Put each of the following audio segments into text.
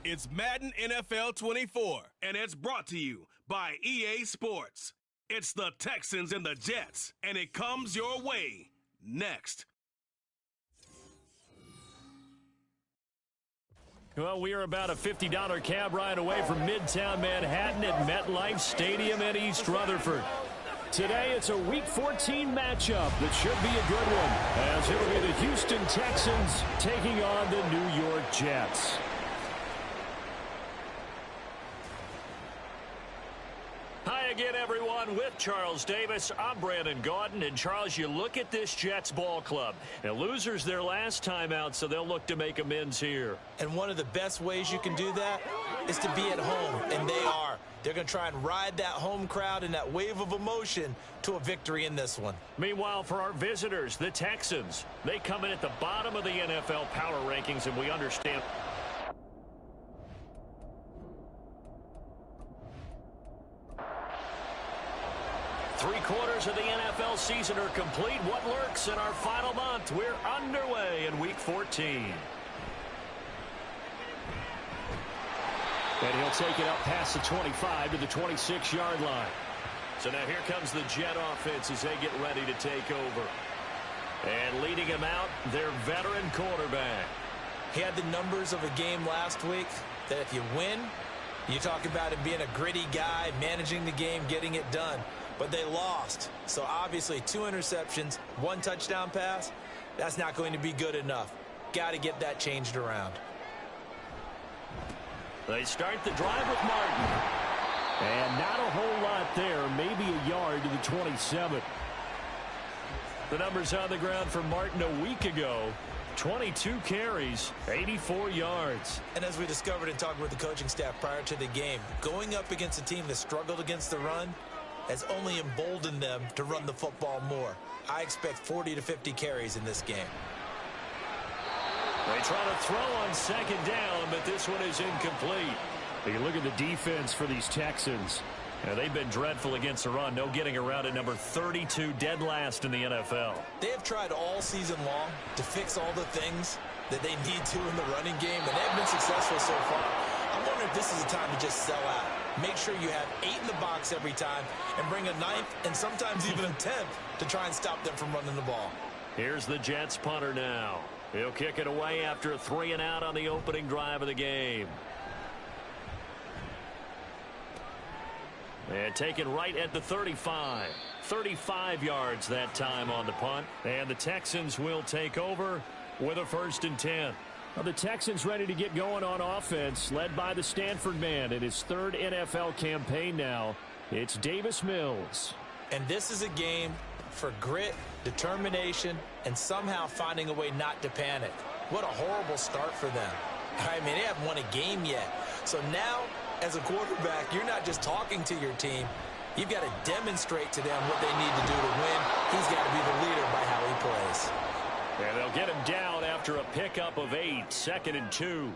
It's Madden NFL 24, and it's brought to you by EA Sports. It's the Texans and the Jets, and it comes your way next. Well, we are about a $50 cab ride away from Midtown Manhattan at MetLife Stadium in East Rutherford. Today, it's a Week 14 matchup that should be a good one, as it'll be the Houston Texans taking on the New York Jets. Hi again, everyone. With Charles Davis, I'm Brandon Gaudin. And, Charles, you look at this Jets ball club. Now, losers their last time out, so they'll look to make amends here. And one of the best ways you can do that is to be at home, and they are. They're going to try and ride that home crowd and that wave of emotion to a victory in this one. Meanwhile, for our visitors, the Texans, they come in at the bottom of the NFL power rankings, and we understand. Three-quarters of the NFL season are complete. What lurks in our final month? We're underway in Week 14. And he'll take it up past the 25 to the 26-yard line. So now here comes the Jet offense as they get ready to take over. And leading him out, their veteran quarterback. He had the numbers of a game last week that if you win, you talk about him being a gritty guy, managing the game, getting it done. But they lost. So obviously 2 interceptions, 1 touchdown pass, that's not going to be good enough. Got to get that changed around. They start the drive with Martin. And not a whole lot there, maybe a yard to the 27. The numbers on the ground for Martin a week ago. 22 carries, 84 yards. And as we discovered in talking with the coaching staff prior to the game, going up against a team that struggled against the run has only emboldened them to run the football more. I expect 40 to 50 carries in this game. They try to throw on second down, but this one is incomplete. You look at the defense for these Texans. Now, they've been dreadful against the run. No getting around at number 32, dead last in the NFL. They have tried all season long to fix all the things that they need to in the running game, and they've been successful so far. I'm wondering if this is a time to just sell out. Make sure you have 8 in the box every time and bring a 9th and sometimes even a 10th to try and stop them from running the ball. Here's the Jets punter now. He'll kick it away after a 3-and-out on the opening drive of the game. And taken right at the 35. 35 yards that time on the punt. And the Texans will take over with a 1st and 10. Well, the Texans ready to get going on offense, led by the Stanford man in his 3rd NFL campaign now. It's Davis Mills. And this is a game for grit, determination, and somehow finding a way not to panic. What a horrible start for them. I mean, they haven't won a game yet. So now, as a quarterback, you're not just talking to your team. You've got to demonstrate to them what they need to do to win. He's got to be the leader by how he plays. And they'll get him down after a pickup of 8, 2nd and 2.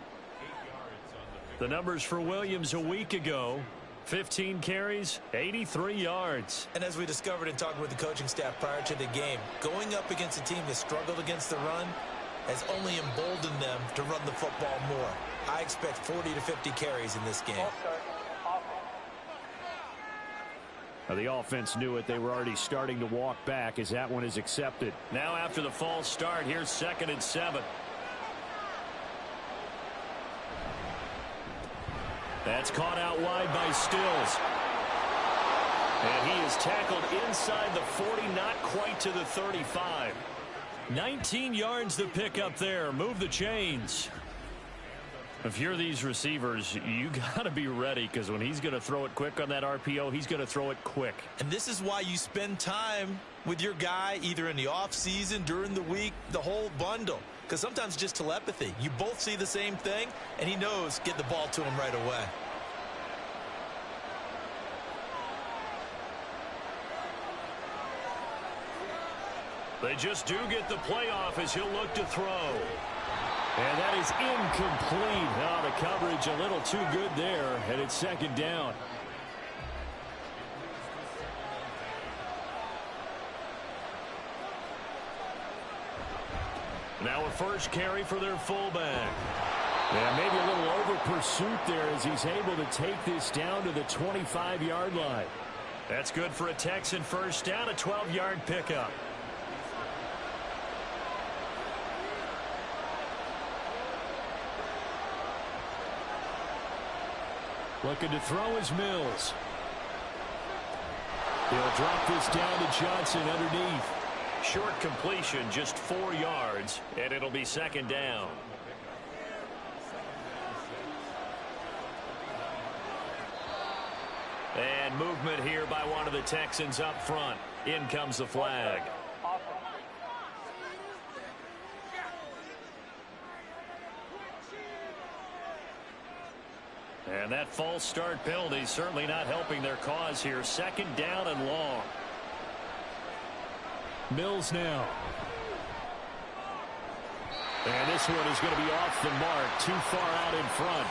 The numbers for Williams a week ago, 15 carries, 83 yards. And as we discovered in talking with the coaching staff prior to the game, going up against a team that struggled against the run has only emboldened them to run the football more. I expect 40 to 50 carries in this game. The offense knew it. They were already starting to walk back as that one is accepted. Now after the false start, here's 2nd and 7. That's caught out wide by Stills. And he is tackled inside the 40, not quite to the 35. 19 yards to pick up there. Move the chains. If you're these receivers, you got to be ready, because when he's going to throw it quick on that RPO, he's going to throw it quick. And this is why you spend time with your guy either in the offseason, during the week, the whole bundle. Because sometimes just telepathy. You both see the same thing, and he knows get the ball to him right away. They just do get the playoff as he'll look to throw. And that is incomplete. Now the coverage a little too good there, and it's 2nd down. Now a first carry for their fullback. Yeah, maybe a little over-pursuit there as he's able to take this down to the 25-yard line. That's good for a Texan first down, a 12-yard pickup. Looking to throw is Mills. He'll drop this down to Johnson underneath. Short completion, just 4 yards, and it'll be second down. And movement here by one of the Texans up front. In comes the flag. And that false start penalty certainly not helping their cause here. Second down and long. Mills now. And this one is going to be off the mark, too far out in front.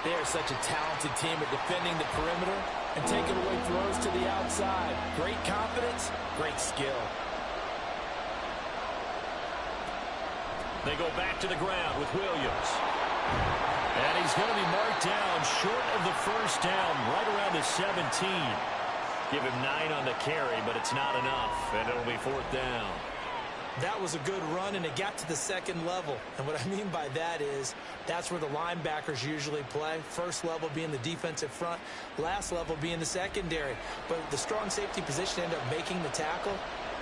They are such a talented team at defending the perimeter and taking away throws to the outside. Great confidence, great skill. They go back to the ground with Williams. And he's going to be marked down short of the first down, right around the 17. Give him 9 on the carry, but it's not enough, and it'll be fourth down. That was a good run, and it got to the second level. And what I mean by that is that's where the linebackers usually play. First level being the defensive front, last level being the secondary. But the strong safety position ended up making the tackle,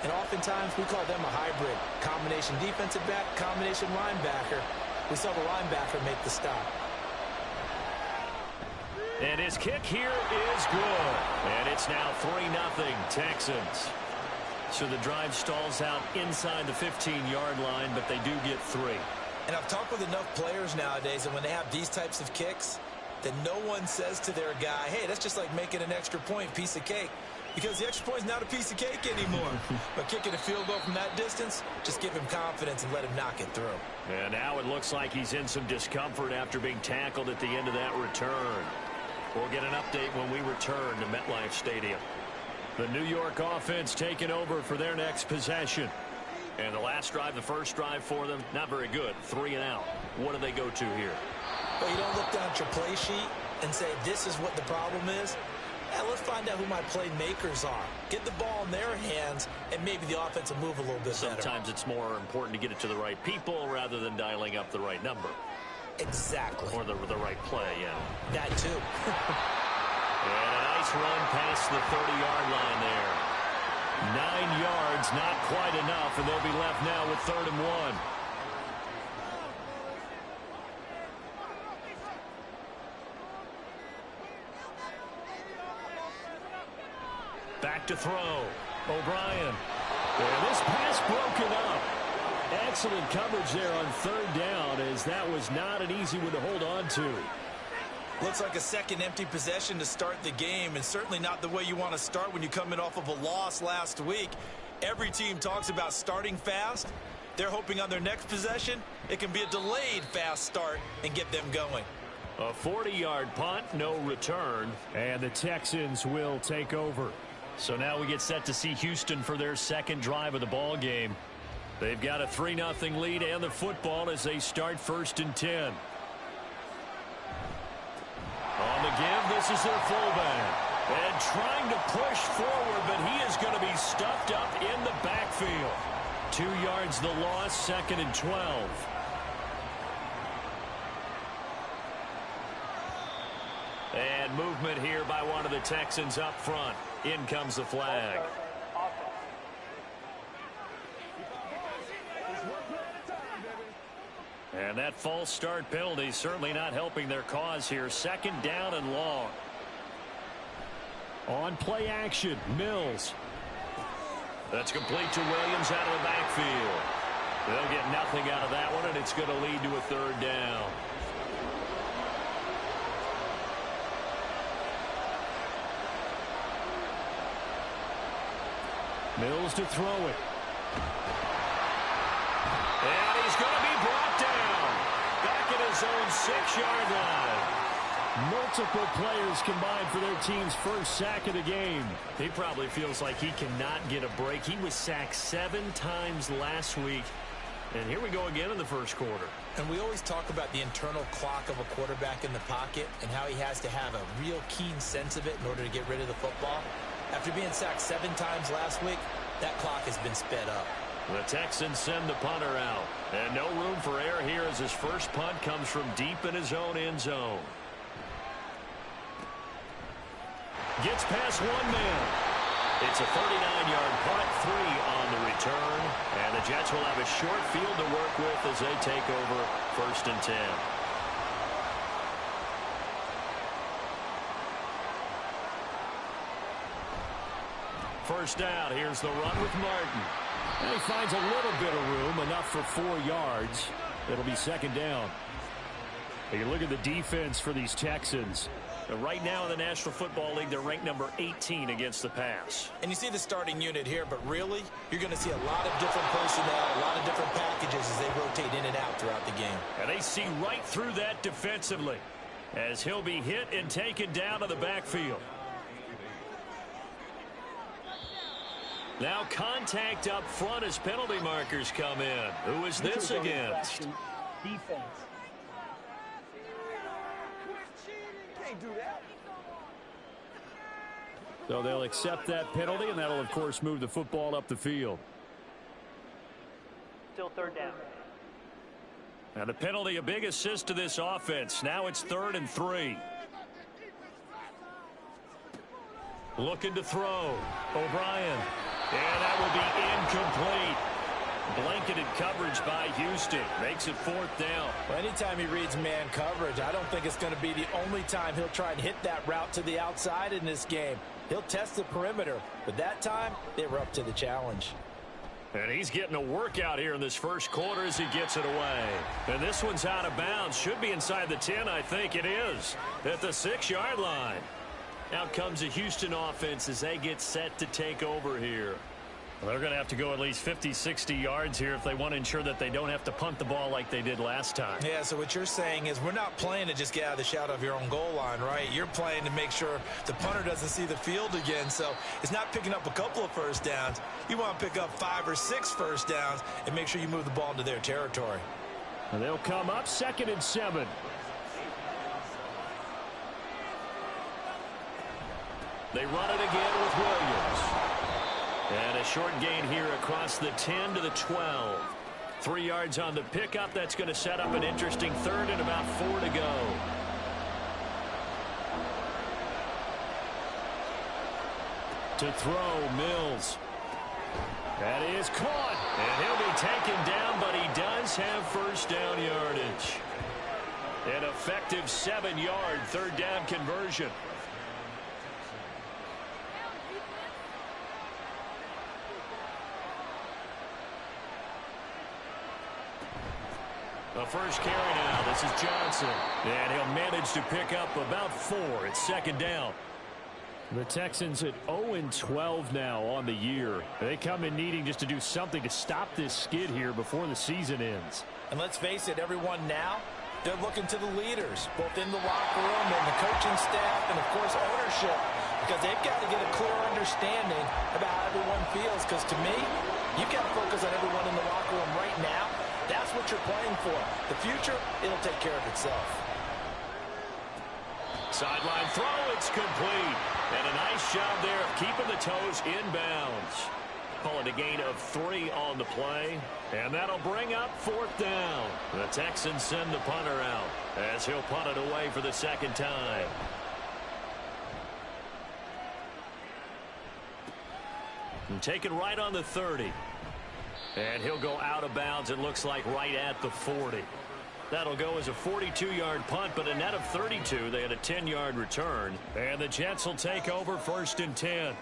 and oftentimes we call them a hybrid. Combination defensive back, combination linebacker. We saw the linebacker make the stop. And his kick here is good. And it's now 3-0 Texans. So the drive stalls out inside the 15-yard line, but they do get 3. And I've talked with enough players nowadays, and when they have these types of kicks, that no one says to their guy, hey, that's just like making an extra point, piece of cake. Because the extra point is not a piece of cake anymore. But kicking a field goal from that distance, just give him confidence and let him knock it through. And now it looks like he's in some discomfort after being tackled at the end of that return. We'll get an update when we return to MetLife Stadium. The New York offense taking over for their next possession. And the last drive, the first drive for them, not very good. 3 and out. What do they go to here? Well, you don't look down at your play sheet and say, this is what the problem is. Let's find out who my playmakers are. Get the ball in their hands, and maybe the offense will move a little bit better. Sometimes it's more important to get it to the right people rather than dialing up the right number. Exactly. Or the right play, yeah. That too. And a nice run past the 30-yard line there. 9 yards, not quite enough, and they'll be left now with 3rd and 1. Back to throw. O'Brien. And this pass broken up. Excellent coverage there on 3rd down, as that was not an easy one to hold on to. Looks like a second empty possession to start the game, and certainly not the way you want to start when you're coming off of a loss last week. Every team talks about starting fast. They're hoping on their next possession it can be a delayed fast start and get them going. A 40-yard punt, no return, and the Texans will take over. So now we get set to see Houston for their second drive of the ball game. They've got a 3-0 lead and the football as they start 1st and 10. On the give, this is their fullback. And trying to push forward, but he is going to be stuffed up in the backfield. 2 yards the loss, 2nd and 12. And movement here by one of the Texans up front. In comes the flag. And that false start penalty certainly not helping their cause here. 2nd down and long. On play action, Mills. That's complete to Williams out of the backfield. They'll get nothing out of that one, and it's going to lead to a 3rd down. Mills to throw it. And he's going to be brought down. Back at his own 6-yard line. Multiple players combined for their team's first sack of the game. He probably feels like he cannot get a break. He was sacked 7 times last week. And here we go again in the first quarter. And we always talk about the internal clock of a quarterback in the pocket and how he has to have a real keen sense of it in order to get rid of the football. After being sacked 7 times last week, that clock has been sped up. The Texans send the punter out. And no room for error here as his first punt comes from deep in his own end zone. Gets past one man. It's a 39-yard punt, 3 on the return. And the Jets will have a short field to work with as they take over 1st and 10. First down, here's the run with Martin. And he finds a little bit of room, enough for 4 yards. It'll be 2nd down. You look at the defense for these Texans. Right now in the National Football League, they're ranked number 18 against the pass. And you see the starting unit here, but really, you're going to see a lot of different personnel, a lot of different packages as they rotate in and out throughout the game. And they see right through that defensively as he'll be hit and taken down to the backfield. Now contact up front as penalty markers come in. Who is this against? Defense. So they'll accept that penalty, and that'll, of course, move the football up the field. Still 3rd down. And the penalty, a big assist to this offense. Now it's 3rd and 3. Looking to throw. O'Brien. And that will be incomplete. Blanketed coverage by Houston. Makes it 4th down. Well, anytime he reads man coverage, I don't think it's going to be the only time he'll try and hit that route to the outside in this game. He'll test the perimeter, but that time they were up to the challenge. And he's getting a workout here in this first quarter as he gets it away. And this one's out of bounds. Should be inside the 10, I think it is. At the 6-yard line. Out comes the Houston offense as they get set to take over here. Well, they're going to have to go at least 50, 60 yards here if they want to ensure that they don't have to punt the ball like they did last time. Yeah, so what you're saying is we're not playing to just get out of the shadow of your own goal line, right? You're playing to make sure the punter doesn't see the field again. So it's not picking up a couple of first downs. You want to pick up 5 or 6 first downs and make sure you move the ball into their territory. And they'll come up 2nd and 7. They run it again with Williams. And a short gain here across the 10 to the 12. 3 yards on the pickup. That's going to set up an interesting 3rd and about 4 to go. To throw, Mills. That is caught. And he'll be taken down, but he does have first down yardage. An effective 7-yard 3rd down conversion. The first carry now. This is Johnson. And he'll manage to pick up about 4. It's 2nd down. The Texans at 0-12 now on the year. They come in needing just to do something to stop this skid here before the season ends. And let's face it, everyone now, they're looking to the leaders, both in the locker room and the coaching staff and, of course, ownership, because they've got to get a clear understanding about how everyone feels. Because to me, you've got to focus on everyone in the locker room right now. That's what you're playing for. The future, it'll take care of itself. Sideline throw, it's complete. And a nice job there of keeping the toes inbounds. Call it a gain of 3 on the play. And that'll bring up 4th down. The Texans send the punter out as he'll punt it away for the 2nd time. And taken right on the 30. And he'll go out of bounds, it looks like, right at the 40. That'll go as a 42-yard punt, but a net of 32. They had a 10-yard return. And the Jets will take over 1st and 10.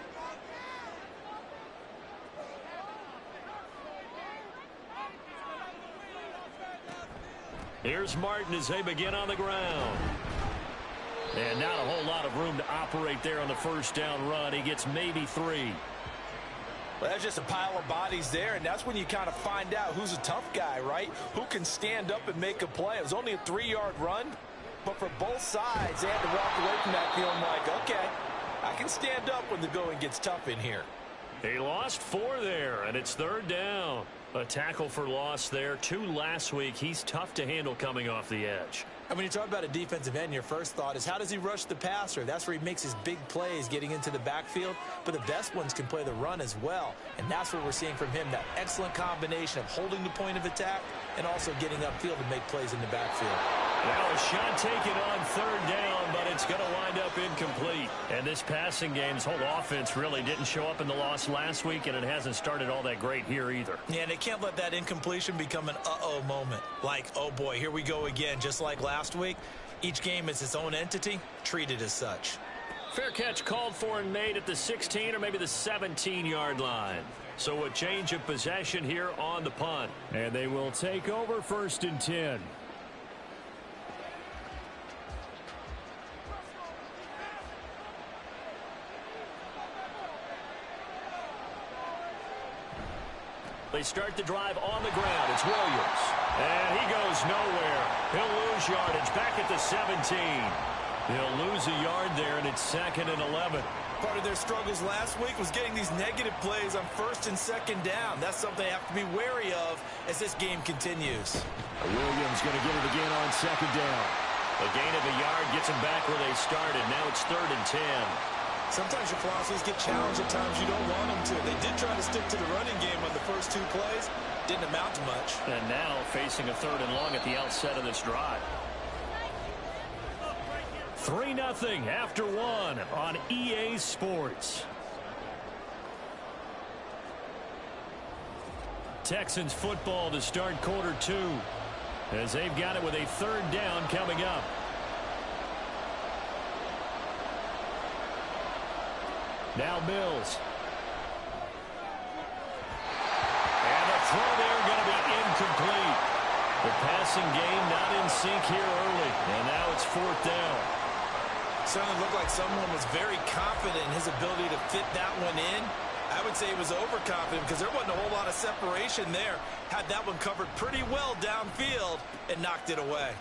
Here's Martin as they begin on the ground. And not a whole lot of room to operate there on the first down run. He gets maybe 3. Well, that's just a pile of bodies there, and that's when you kind of find out who's a tough guy, right? Who can stand up and make a play. It was only a 3-yard run, but for both sides, they had to walk away from that feeling like, okay, I can stand up when the going gets tough in here. He lost lost 4 there, and it's 3rd down. A tackle for loss there. 2 last week. He's tough to handle coming off the edge. And when you talk about a defensive end, your first thought is, how does he rush the passer? That's where he makes his big plays getting into the backfield. But the best ones can play the run as well. And that's what we're seeing from him, that excellent combination of holding the point of attack and also getting upfield to make plays in the backfield. Now a shot taken on 3rd down, but it's going to wind up incomplete. And this passing game's whole offense really didn't show up in the loss last week, and it hasn't started all that great here either. Yeah, and they can't let that incompletion become an uh-oh moment. Like, oh boy, here we go again, just like last week. Each game is its own entity, treated as such. Fair catch called for and made at the 16 or maybe the 17-yard line. So a change of possession here on the punt. And they will take over 1st and 10. They start the drive on the ground. It's Williams. And he goes nowhere. He'll lose yardage back at the 17. He'll lose a yard there, and it's 2nd and 11. Part of their struggles last week was getting these negative plays on 1st and 2nd down. That's something they have to be wary of as this game continues. Williams going to get it again on 2nd down. A gain of a yard gets them back where they started. Now it's 3rd and 10. Sometimes your philosophies get challenged at times you don't want them to. They did try to stick to the running game on the first 2 plays. Didn't amount to much. And now facing a 3rd and long at the outset of this drive. 3-0 after 1 on EA Sports. Texans football to start Q2 as they've got it with a 3rd down coming up. Now Mills. And the throw there going to be incomplete. The passing game not in sync here early. And now it's 4th down. Certainly looked like someone was very confident in his ability to fit that one in. I would say he was overconfident because there wasn't a whole lot of separation there. Had that one covered pretty well downfield and knocked it away.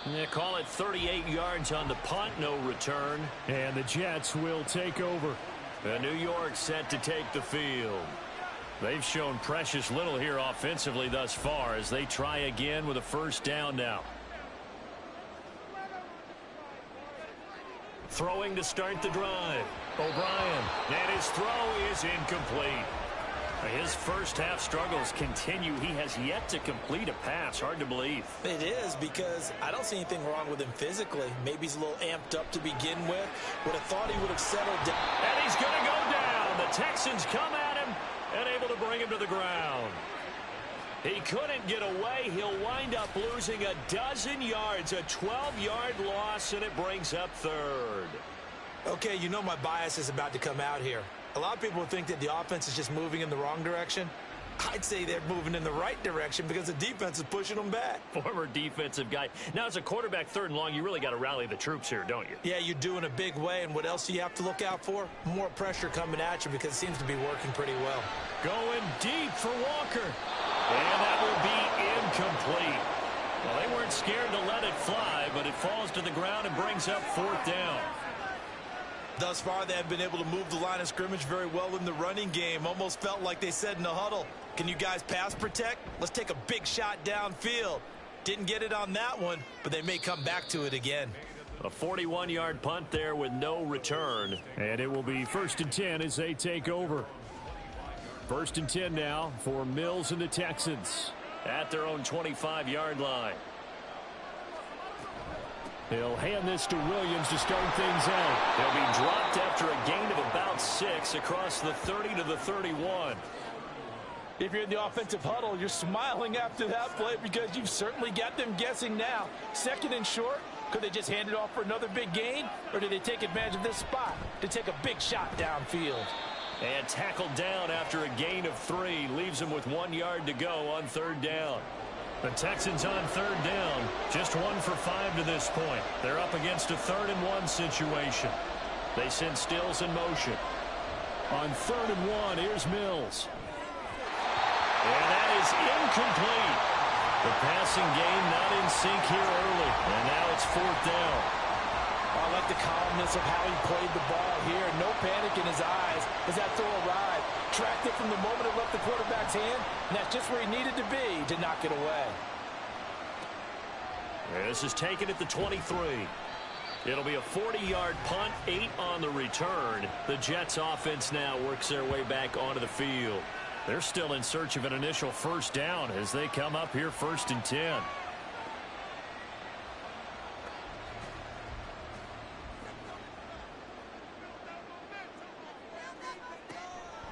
Yeah, call it 38 yards on the punt, no return. And the Jets will take over. New York set to take the field. They've shown precious little here offensively thus far as they try again with a 1st down now. Throwing to start the drive. O'Brien. And his throw is incomplete. His first half struggles continue. He has yet to complete a pass. Hard to believe. It is, because I don't see anything wrong with him physically. Maybe he's a little amped up to begin with. Would have thought he would have settled down. And he's going to go down. The Texans come at him and able to bring him to the ground. He couldn't get away. He'll wind up losing a dozen yards, a 12-yard loss, and it brings up 3rd. Okay, you know my bias is about to come out here. A lot of people think that the offense is just moving in the wrong direction. I'd say they're moving in the right direction because the defense is pushing them back. Former defensive guy. Now, as a quarterback 3rd and long, you really got to rally the troops here, don't you? Yeah, you do in a big way. And what else do you have to look out for? More pressure coming at you because it seems to be working pretty well. Going deep for Walker. And that will be incomplete. Well, they weren't scared to let it fly, but it falls to the ground and brings up 4th down. Thus far, they have been able to move the line of scrimmage very well in the running game. Almost felt like they said in the huddle, can you guys pass protect? Let's take a big shot downfield. Didn't get it on that one, but they may come back to it again. A 41-yard punt there with no return. And it will be 1st and 10 as they take over. 1st and 10 now for Mills and the Texans. At their own 25-yard line. He'll hand this to Williams to start things out. He'll be dropped after a gain of about 6 across the 30 to the 31. If you're in the offensive huddle, you're smiling after that play because you've certainly got them guessing now. 2nd and short, could they just hand it off for another big gain? Or do they take advantage of this spot to take a big shot downfield? And tackled down after a gain of 3. Leaves him with 1 yard to go on 3rd down. The Texans on 3rd down. Just 1 for 5 to this point. They're up against a 3rd and 1 situation. They send Stills in motion. On 3rd and 1, here's Mills. And that is incomplete. The passing game not in sync here early. And now it's 4th down. I like the calmness of how he played the ball here. No panic in his eyes as that throw arrived. tracked it from the moment it left the quarterback's hand, and that's just where he needed to be to knock it away. This is taken at the 23. It'll be a 40-yard punt, 8 on the return. The Jets offense now works their way back onto the field. They're still in search of an initial first down as they come up here 1st and 10.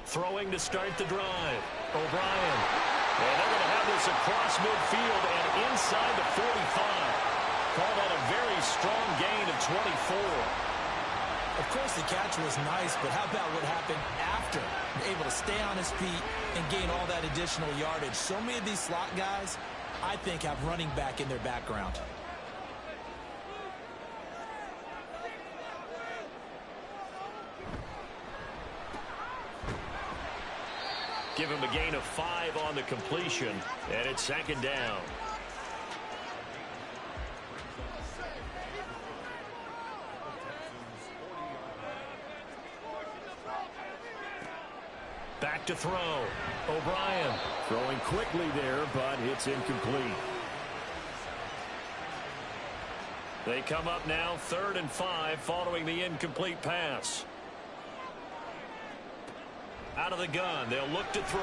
Throwing to start the drive. O'Brien. And they're going to have this across midfield and inside the 45. Call that a very strong gain of 24. Of course, the catch was nice, but how about what happened after? Able to stay on his feet and gain all that additional yardage. So many of these slot guys, I think, have running back in their background. Give him a gain of 5 on the completion, and it's 2nd down. Back to throw. O'Brien throwing quickly there, but it's incomplete. They come up now 3rd and 5 following the incomplete pass. Out of the gun, they'll look to throw.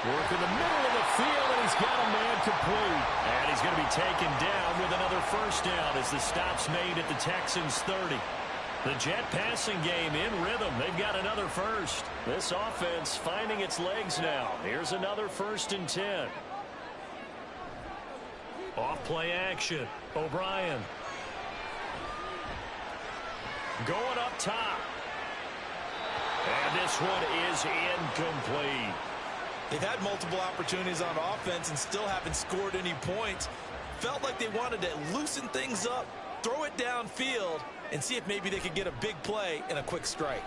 Work in the middle of the field, and he's got a man complete. And he's going to be taken down with another first down as the stop's made at the Texans 30. The Jet passing game in rhythm. They've got another first. This offense finding its legs now. Here's another 1st and 10. Off play action. O'Brien. Going up top. And this one is incomplete. They've had multiple opportunities on offense and still haven't scored any points. Felt like they wanted to loosen things up, throw it downfield, and see if maybe they could get a big play and a quick strike.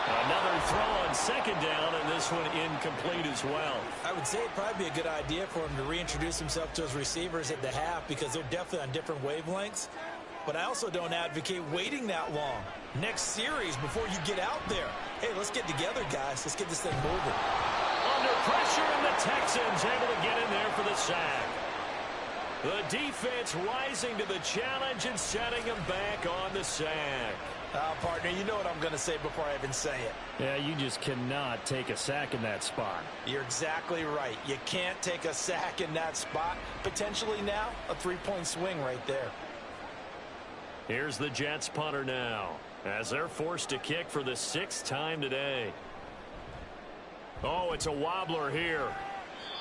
Another throw on 2nd down, and this one incomplete as well. I would say it'd probably be a good idea for him to reintroduce himself to his receivers at the half because they're definitely on different wavelengths. But I also don't advocate waiting that long. Next series before you get out there. Hey, let's get together, guys. Let's get this thing moving. Under pressure, and the Texans able to get in there for the sack. The defense rising to the challenge and setting them back on the sack. Partner, you know what I'm going to say before I even say it. Yeah, you just cannot take a sack in that spot. You're exactly right. You can't take a sack in that spot. Potentially now, a 3-point swing right there. Here's the Jets punter now as they're forced to kick for the 6th time today. Oh, it's a wobbler here.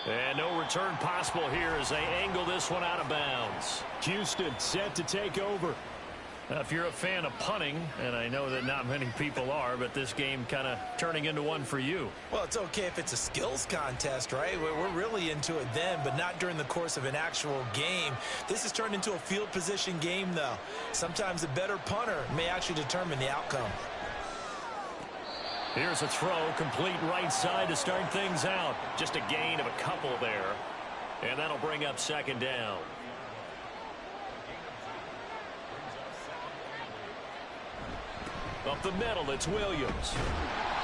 And no return possible here as they angle this one out of bounds. Houston set to take over. Now, if you're a fan of punting, and I know that not many people are, but this game kind of turning into one for you. Well, it's okay if it's a skills contest, right? We're really into it then, but not during the course of an actual game. This has turned into a field position game, though. Sometimes the better punter may actually determine the outcome. Here's a throw, complete right side to start things out. Just a gain of a couple there, and that'll bring up 2nd down. Up the middle, it's Williams.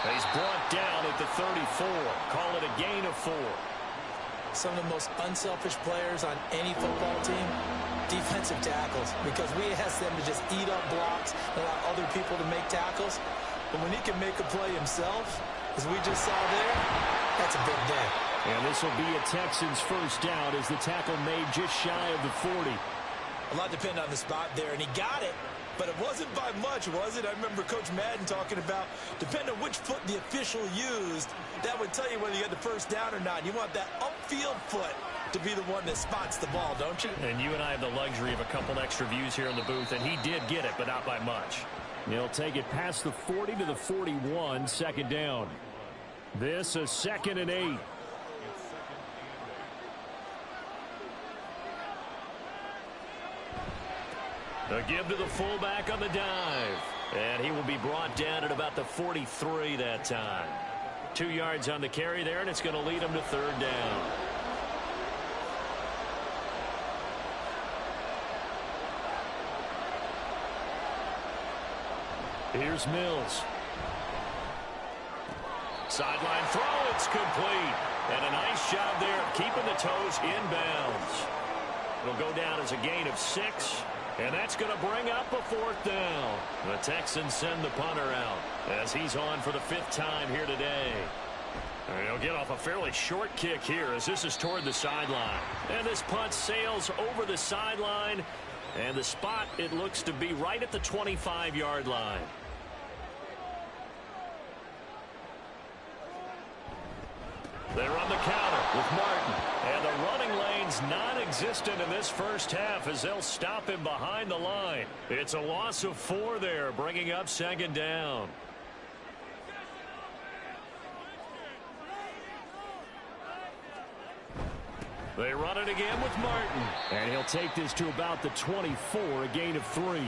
He's brought down at the 34. Call it a gain of 4. Some of the most unselfish players on any football team, defensive tackles, because we ask them to just eat up blocks and allow other people to make tackles. But when he can make a play himself, as we just saw there, that's a big day. And this will be a Texans first down as the tackle made just shy of the 40. A lot depended on the spot there, and he got it. But it wasn't by much, was it? I remember Coach Madden talking about, depending on which foot the official used, that would tell you whether you had the first down or not. You want that upfield foot to be the one that spots the ball, don't you? And you and I have the luxury of a couple extra views here in the booth, and he did get it, but not by much. He'll take it past the 40 to the 41, 2nd down. This is 2nd and 8. A give to the fullback on the dive. And he will be brought down at about the 43 that time. 2 yards on the carry there, and it's going to lead him to 3rd down. Here's Mills. Sideline throw, it's complete. And a nice job there of keeping the toes inbounds. It'll go down as a gain of 6. And that's going to bring up a 4th down. The Texans send the punter out as he's on for the 5th time here today. And he'll get off a fairly short kick here as this is toward the sideline. And this punt sails over the sideline. And the spot, it looks to be right at the 25-yard line. They run the counter with Martin. And the running lane's non-existent in this first half as they'll stop him behind the line. It's a loss of 4 there, bringing up 2nd down. They run it again with Martin. And he'll take this to about the 24, a gain of 3.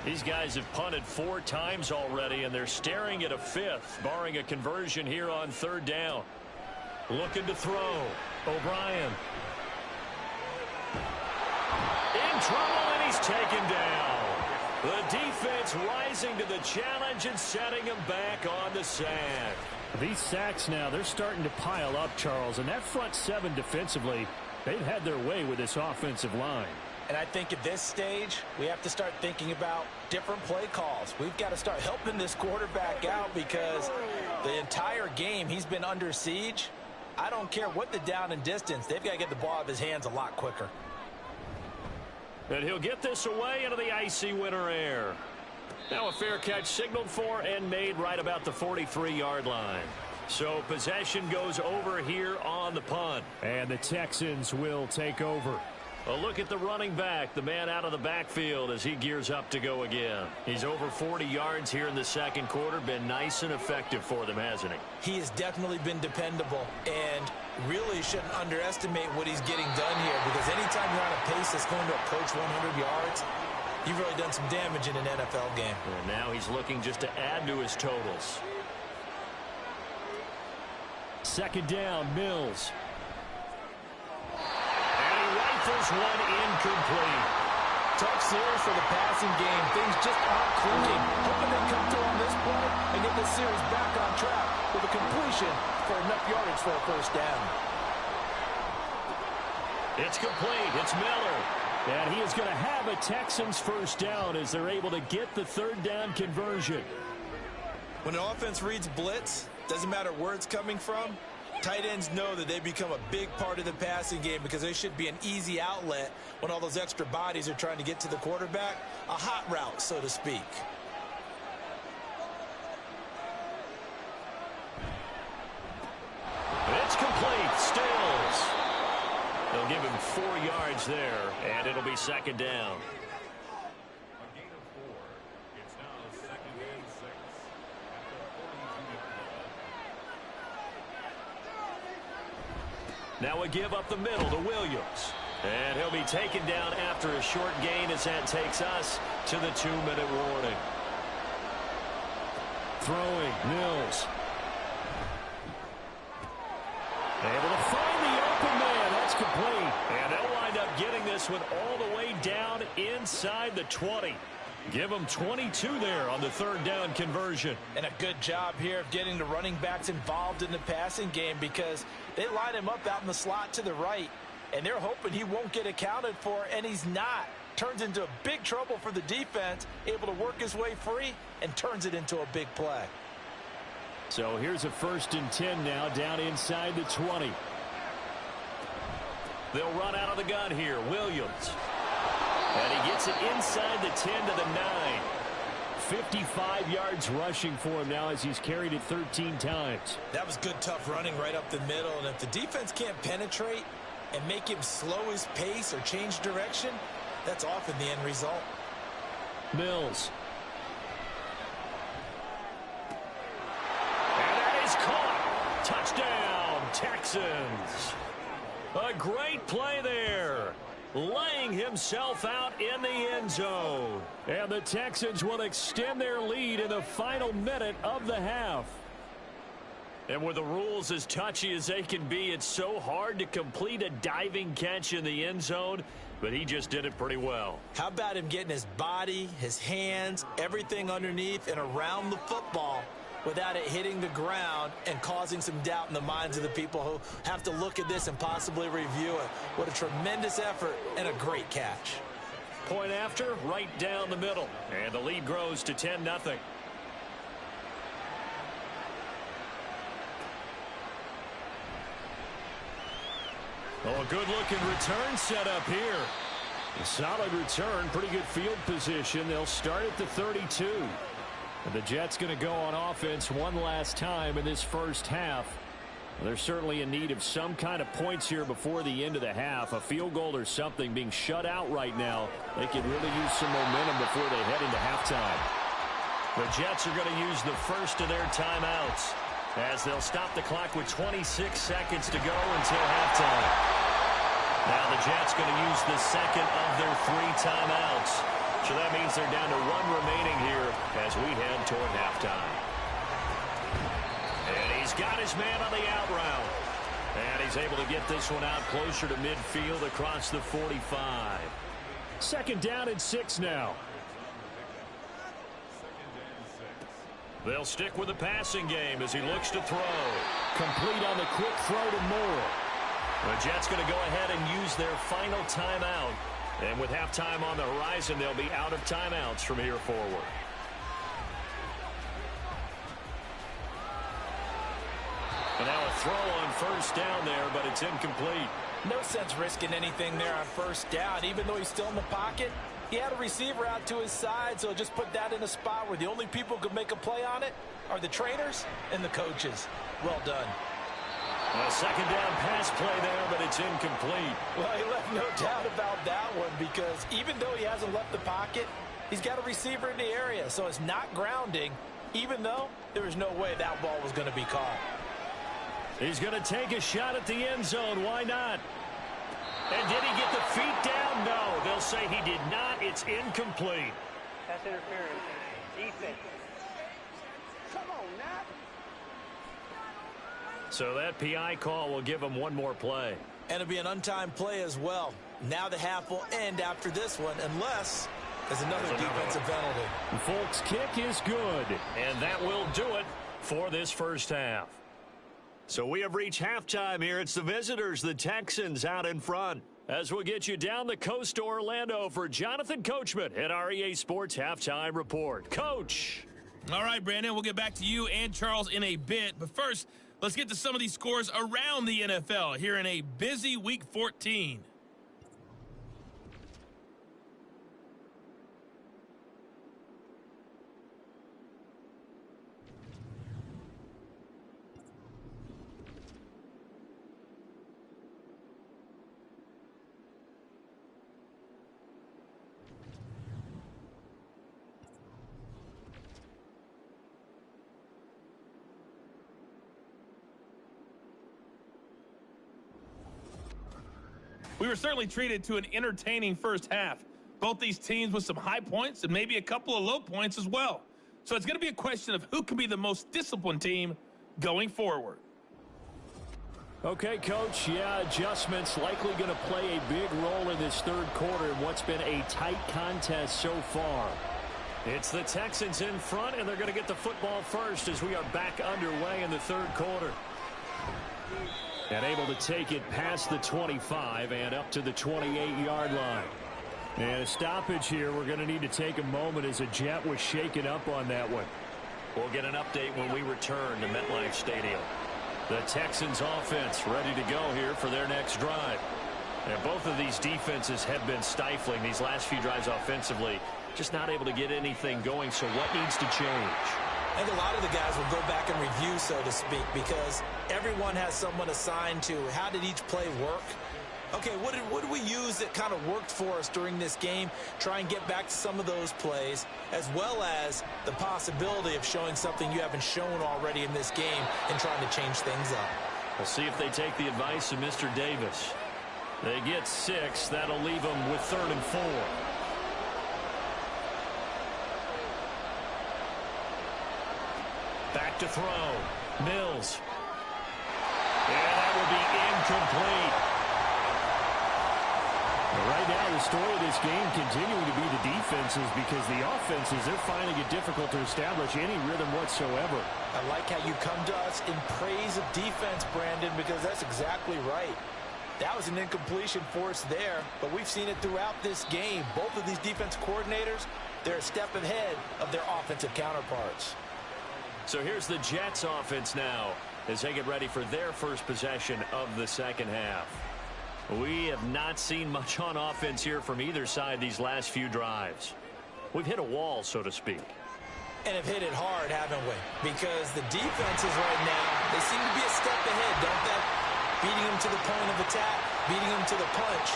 These guys have punted 4 times already, and they're staring at a 5th, barring a conversion here on 3rd down. Looking to throw. O'Brien. In trouble, and he's taken down. The defense rising to the challenge and setting him back on the sack. These sacks now, they're starting to pile up, Charles. And that front 7 defensively, they've had their way with this offensive line. And I think at this stage, we have to start thinking about different play calls. We've got to start helping this quarterback out because the entire game he's been under siege. I don't care what the down and distance. They've got to get the ball out of his hands a lot quicker. And he'll get this away into the icy winter air. Now a fair catch signaled for and made right about the 43-yard line. So possession goes over here on the punt. And the Texans will take over. A look at the running back, the man out of the backfield as he gears up to go again. He's over 40 yards here in the 2nd quarter. Been nice and effective for them, hasn't he? He has definitely been dependable and really shouldn't underestimate what he's getting done here because anytime you're on a pace that's going to approach 100 yards, you've really done some damage in an NFL game. And now he's looking just to add to his totals. 2nd down, Mills. Rifles one incomplete. Tough series for the passing game. Things just aren't clicking. Hoping they come through on this play and get this series back on track with a completion for enough yardage for a 1st down. It's complete. It's Miller. And he is going to have a Texans 1st down as they're able to get the 3rd down conversion. When an offense reads blitz, doesn't matter where it's coming from, tight ends know that they become a big part of the passing game because they should be an easy outlet when all those extra bodies are trying to get to the quarterback. A hot route, so to speak. It's complete. Stills. They'll give him 4 yards there, and it'll be 2nd down. Now a give up the middle to Williams. And he'll be taken down after a short gain as that takes us to the 2-minute warning. Throwing, Mills. Able to find the open man. That's complete. And they'll wind up getting this one all the way down inside the 20. Give them 22 there on the 3rd down conversion. And a good job here of getting the running backs involved in the passing game because they line him up out in the slot to the right, and they're hoping he won't get accounted for, and he's not. Turns into big trouble for the defense, able to work his way free, and turns it into a big play. So here's a 1st and 10 now down inside the 20. They'll run out of the gun here. Williams. And he gets it inside the 10 to the 9. 55 yards rushing for him now as he's carried it 13 times. That was good, tough running right up the middle. And if the defense can't penetrate and make him slow his pace or change direction, that's often the end result. Mills. And that is caught. Touchdown, Texans. A great play there. Laying himself out in the end zone. And the Texans will extend their lead in the final minute of the half. And with the rules as touchy as they can be, it's so hard to complete a diving catch in the end zone. but he just did it pretty well. How about him getting his body, his hands, everything underneath and around the football without it hitting the ground and causing some doubt in the minds of the people who have to look at this and possibly review it. What a tremendous effort and a great catch. Point after, right down the middle. And the lead grows to 10-0. Oh, a good-looking return set up here. A solid return, pretty good field position. They'll start at the 32. And the Jets going to go on offense one last time in this first half. They're certainly in need of some kind of points here before the end of the half. A field goal or something. Being shut out right now, they could really use some momentum before they head into halftime. The Jets are going to use the first of their timeouts as they'll stop the clock with 26 seconds to go until halftime. Now the Jets going to use the second of their 3 timeouts. So that means they're down to 1 remaining here as we head toward halftime. And he's got his man on the out route. And he's able to get this one out closer to midfield across the 45. Second down and 6 now. They'll stick with the passing game as he looks to throw. Complete on the quick throw to Moore. The Jets going to go ahead and use their final timeout. And with halftime on the horizon, they'll be out of timeouts from here forward. And now a throw on first down there, but it's incomplete. No sense risking anything there on first down. Even though he's still in the pocket, he had a receiver out to his side, so just put that in a spot where the only people who could make a play on it are the trainers and the coaches. Well done. A second down pass play there, but it's incomplete. Well, he left no doubt about that one because even though he hasn't left the pocket, he's got a receiver in the area, so it's not grounding, even though there was no way that ball was going to be caught. He's going to take a shot at the end zone. Why not? And did he get the feet down? No. They'll say he did not. It's incomplete. Pass interference. Defense. Come on, now. So that PI call will give him one more play. And it'll be an untimed play as well. Now the half will end after this one unless there's another defensive penalty. The Folks kick is good. And that will do it for this first half. So we have reached halftime here. It's the visitors, the Texans, out in front. As we'll get you down the coast to Orlando for Jonathan Coachman at our EA Sports Halftime Report. Coach. All right, Brandon, we'll get back to you and Charles in a bit. But first, let's get to some of these scores around the NFL here in a busy Week 14. We were certainly treated to an entertaining first half. Both these teams with some high points and maybe a couple of low points as well. So it's going to be a question of who can be the most disciplined team going forward. Okay, Coach, adjustments likely going to play a big role in this third quarter in what's been a tight contest so far. It's the Texans in front, and they're going to get the football first as we are back underway in the third quarter. And able to take it past the 25 and up to the 28-yard line. And a stoppage here. We're going to need to take a moment as a Jet was shaken up on that one. We'll get an update when we return to MetLife Stadium. The Texans offense ready to go here for their next drive. And both of these defenses have been stifling these last few drives offensively. Just not able to get anything going, so what needs to change? I think a lot of the guys will go back and review, so to speak, because everyone has someone assigned to how did each play work. Okay, what did we use that kind of worked for us during this game? Try and get back to some of those plays, as well as the possibility of showing something you haven't shown already in this game and trying to change things up. We'll see if they take the advice of Mr. Davis. They get 6. That'll leave them with 3rd and 4. Back to throw. Mills. And that will be incomplete. Right now, the story of this game continuing to be the defenses, because the offenses, they're finding it difficult to establish any rhythm whatsoever. I like how you come to us in praise of defense, Brandon, because that's exactly right. That was an incompletion force there, but we've seen it throughout this game. Both of these defense coordinators, they're a step ahead of their offensive counterparts. So here's the Jets offense now as they get ready for their first possession of the second half. We have not seen much on offense here from either side these last few drives. We've hit a wall, so to speak. And have hit it hard, haven't we? Because the defenses right now, they seem to be a step ahead, don't they? Beating them to the point of attack, beating them to the punch.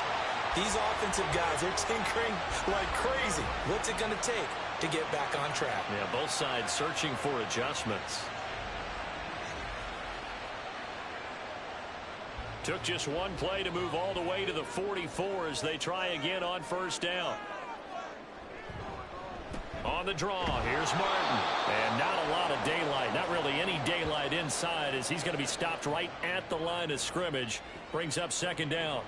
These offensive guys, they're tinkering like crazy. What's it going to take to get back on track? Yeah, both sides searching for adjustments. Took just one play to move all the way to the 44 as they try again on first down. On the draw, here's Martin. And not a lot of daylight, not really any daylight inside, as he's going to be stopped right at the line of scrimmage. Brings up second down.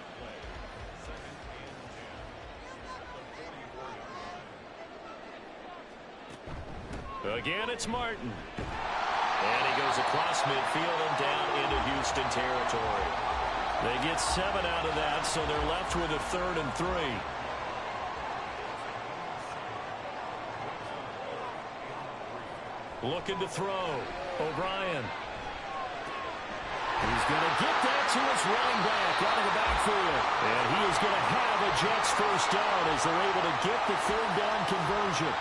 Again, it's Martin. And he goes across midfield and down into Houston territory. They get 7 out of that, so they're left with a 3rd and 3. Looking to throw. O'Brien. He's going to get that to his running back out of the backfield. And he is going to have a Jets first down as they're able to get the 3rd down conversion.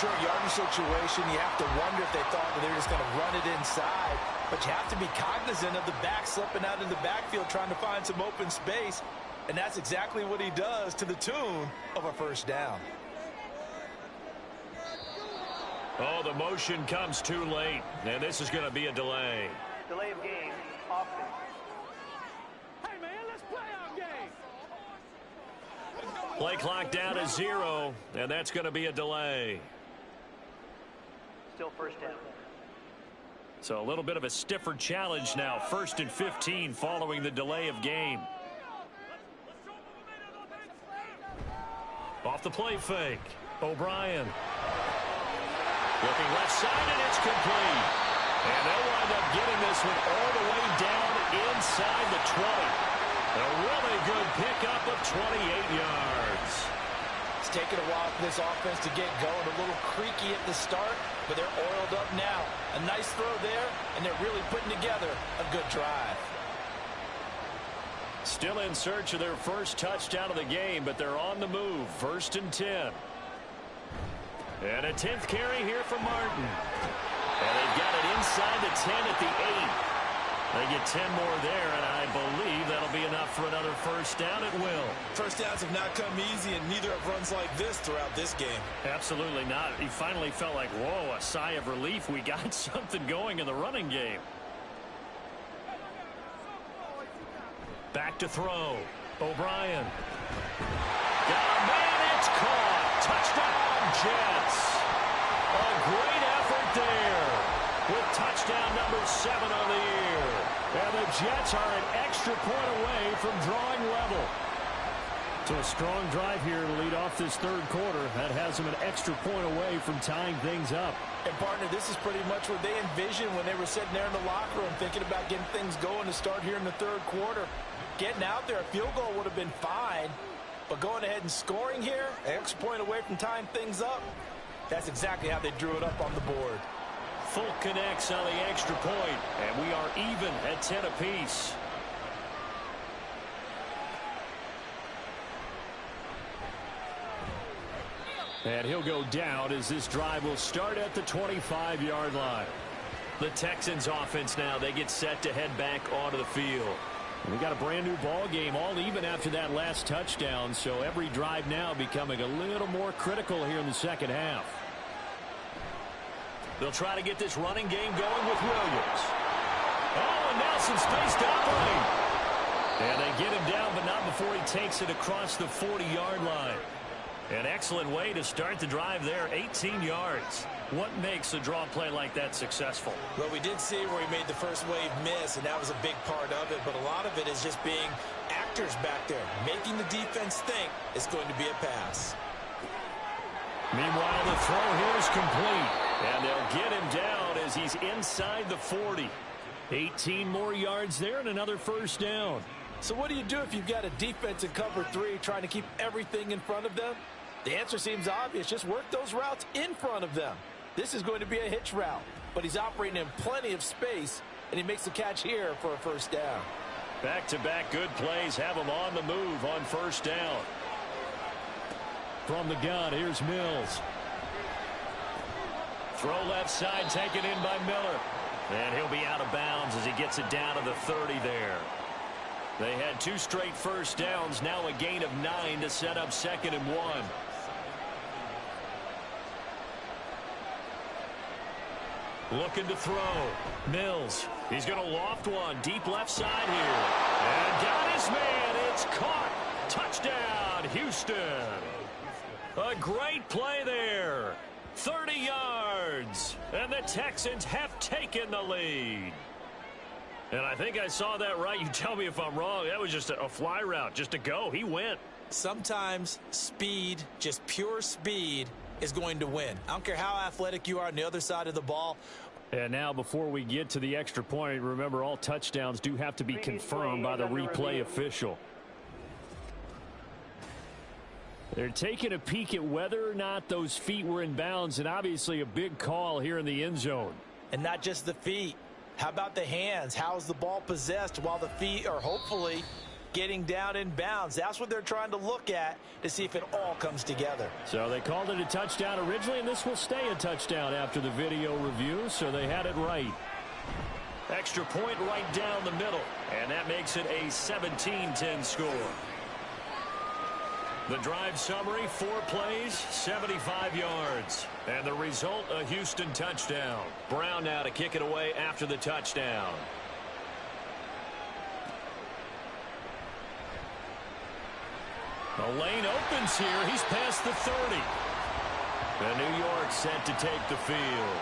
Short yardage situation, you have to wonder if they thought that they were just going to run it inside. But you have to be cognizant of the back slipping out of the backfield trying to find some open space. And that's exactly what he does to the tune of a first down. Oh, the motion comes too late. And this is going to be a delay. Delay of game, offense. Hey, man, let's play our game. Play clock down to 0, and that's going to be a delay. Still first down. So a little bit of a stiffer challenge now. 1st and 15 following the delay of game. Off the play fake. O'Brien. Looking left side, and it's complete. And they'll wind up getting this one all the way down inside the 20. A really good pickup of 28 yards. It's taken a while for this offense to get going. A little creaky at the start, but they're oiled up now. A nice throw there, and they're really putting together a good drive. Still in search of their first touchdown of the game, but they're on the move. 1st and 10. And a 10th carry here for Martin. And they've got it inside the 10 at the 8. They get 10 more there, and I believe that'll be enough for another first down. It will. First downs have not come easy, and neither have runs like this throughout this game. Absolutely not. He finally felt like, whoa, a sigh of relief. We got something going in the running game. Back to throw. O'Brien. Got a man, it's caught. Touchdown, Jets. A great effort there with touchdown number 7 on the year. And the Jets are an extra point away from drawing level. So a strong drive here to lead off this 3rd quarter. That has them an extra point away from tying things up. And, partner, this is pretty much what they envisioned when they were sitting there in the locker room thinking about getting things going to start here in the 3rd quarter. Getting out there, a field goal would have been fine. But going ahead and scoring here, an extra point away from tying things up, that's exactly how they drew it up on the board. Full connects on the extra point, and we are even at 10 apiece. And he'll go down as this drive will start at the 25-yard line. The Texans offense now, they get set to head back onto the field. We got a brand new ball game, all even after that last touchdown, so every drive now becoming a little more critical here in the second half. They'll try to get this running game going with Williams. Oh, and now some space to operate. And they get him down, but not before he takes it across the 40-yard line. An excellent way to start the drive there, 18 yards. What makes a draw play like that successful? Well, we did see where he made the first wave miss, and that was a big part of it. But a lot of it is just being protectors back there, making the defense think it's going to be a pass. Meanwhile, the throw here is complete. And they'll get him down as he's inside the 40. 18 more yards there and another first down. So what do you do if you've got a defense in cover 3 trying to keep everything in front of them? The answer seems obvious. Just work those routes in front of them. This is going to be a hitch route, but he's operating in plenty of space, and he makes the catch here for a first down. Back-to-back good plays have him on the move on first down. From the gun, here's Mills. Throw left side, taken in by Miller. And he'll be out of bounds as he gets it down to the 30 there. They had 2 straight first downs, now a gain of 9 to set up 2nd and 1. Looking to throw. Mills. He's going to loft one. Deep left side here. And got his man. It's caught. Touchdown, Houston. A great play there. 30 yards. And the Texans have taken the lead. And I think I saw that right. You tell me if I'm wrong. That was just a fly route, just a go. He went. Sometimes speed, just pure speed, is going to win. I don't care how athletic you are on the other side of the ball. And now before we get to the extra point, remember all touchdowns do have to be confirmed by the replay official. They're taking a peek at whether or not those feet were in bounds, and obviously a big call here in the end zone. And not just the feet. How about the hands? How's the ball possessed while the feet are hopefully getting down in bounds? That's what they're trying to look at to see if it all comes together. So they called it a touchdown originally, and this will stay a touchdown after the video review, so they had it right. Extra point right down the middle, and that makes it a 17-10 score. The drive summary, 4 plays, 75 yards. And the result, a Houston touchdown. Brown now to kick it away after the touchdown. The lane opens here. He's past the 30. And New York set to take the field.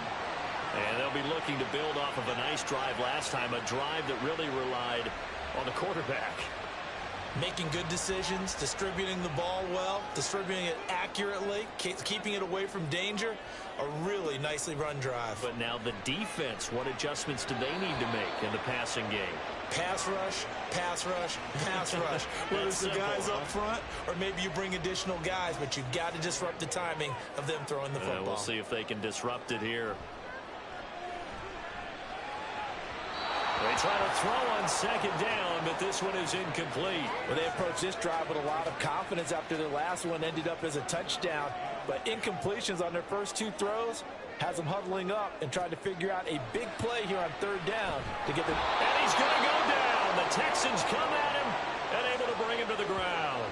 And they'll be looking to build off of a nice drive last time, a drive that really relied on the quarterback. Making good decisions, distributing the ball well, distributing it accurately, keeping it away from danger. A really nicely run drive. But now the defense, what adjustments do they need to make in the passing game? Pass rush, pass rush, pass rush. Whether it's the guys up front or maybe you bring additional guys, but you've got to disrupt the timing of them throwing the football. We'll see if they can disrupt it here. They try to throw on 2nd down, but this one is incomplete. Well, they approached this drive with a lot of confidence after their last one ended up as a touchdown. But incompletions on their first 2 throws has them huddling up and trying to figure out a big play here on 3rd down to get the... And he's going to go down. The Texans come at him and able to bring him to the ground.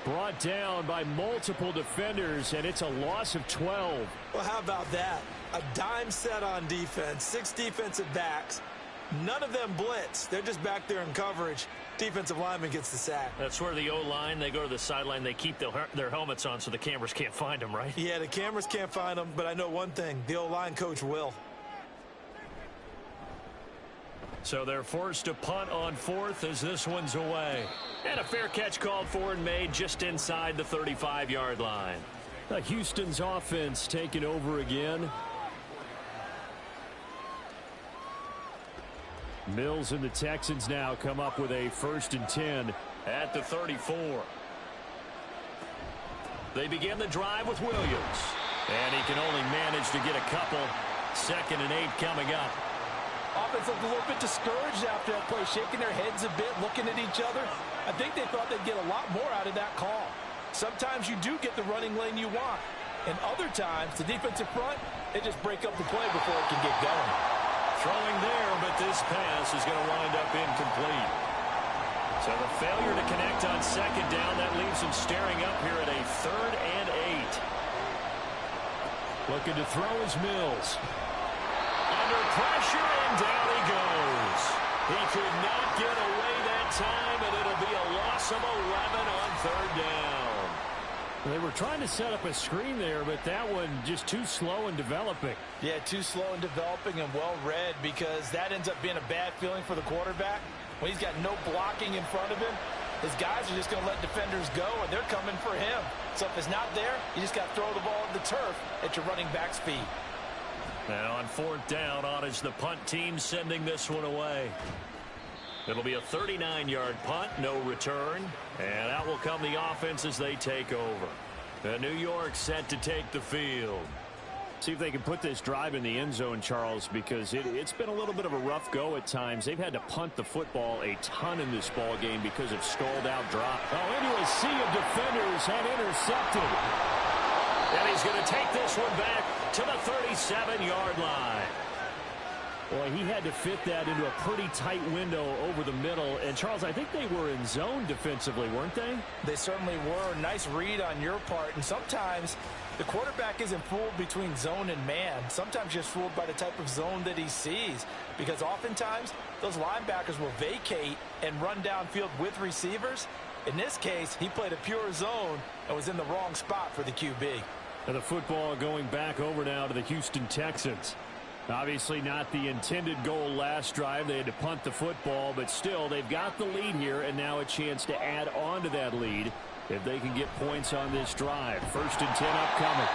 Brought down by multiple defenders, and it's a loss of 12. Well, how about that? A dime set on defense, 6 defensive backs. None of them blitz. They're just back there in coverage. Defensive lineman gets the sack. That's where the O-line, they go to the sideline, they keep their helmets on so the cameras can't find them, right? Yeah, the cameras can't find them, but I know one thing. The O-line coach will. So they're forced to punt on 4th as this one's away. And a fair catch called for and made just inside the 35-yard line. Houston's offense taking over again. Mills and the Texans now come up with a 1st and 10 at the 34. They begin the drive with Williams. And he can only manage to get a couple. 2nd and 8 coming up. Offense looked a little bit discouraged after that play, shaking their heads a bit, looking at each other. I think they thought they'd get a lot more out of that call. Sometimes you do get the running lane you want. And other times, the defensive front, they just break up the play before it can get going. Throwing there, but this pass is going to wind up incomplete. So the failure to connect on 2nd down, that leaves him staring up here at a 3rd and 8. Looking to throw is Mills. Under pressure, and down he goes. He could not get away that time, and it'll be a loss of 11 on 3rd down. They were trying to set up a screen there, but that one just too slow in developing. Yeah, too slow in developing and well read, because that ends up being a bad feeling for the quarterback. When he's got no blocking in front of him, His guys are just going to let defenders go, and they're coming for him. So if it's not there, you just got to throw the ball at the turf at your running back's feet. Now on fourth down, on is the punt team sending this one away. It'll be a 39-yard punt, no return. And out will come the offense as they take over. New York set to take the field. See if they can put this drive in the end zone, Charles, because it's been a little bit of a rough go at times. They've had to punt the football a ton in this ball game because of stalled-out drop. Oh, into a sea of defenders and intercepted. And he's going to take this one back to the 37-yard line. Boy, he had to fit that into a pretty tight window over the middle. And, Charles, I think they were in zone defensively, weren't they? They certainly were. Nice read on your part. And sometimes the quarterback isn't fooled between zone and man. Sometimes just fooled by the type of zone that he sees. Because oftentimes, those linebackers will vacate and run downfield with receivers. In this case, he played a pure zone and was in the wrong spot for the QB. And the football going back over now to the Houston Texans. Obviously not the intended goal last drive. They had to punt the football, but still they've got the lead here and now a chance to add on to that lead if they can get points on this drive. 1st and 10 upcoming.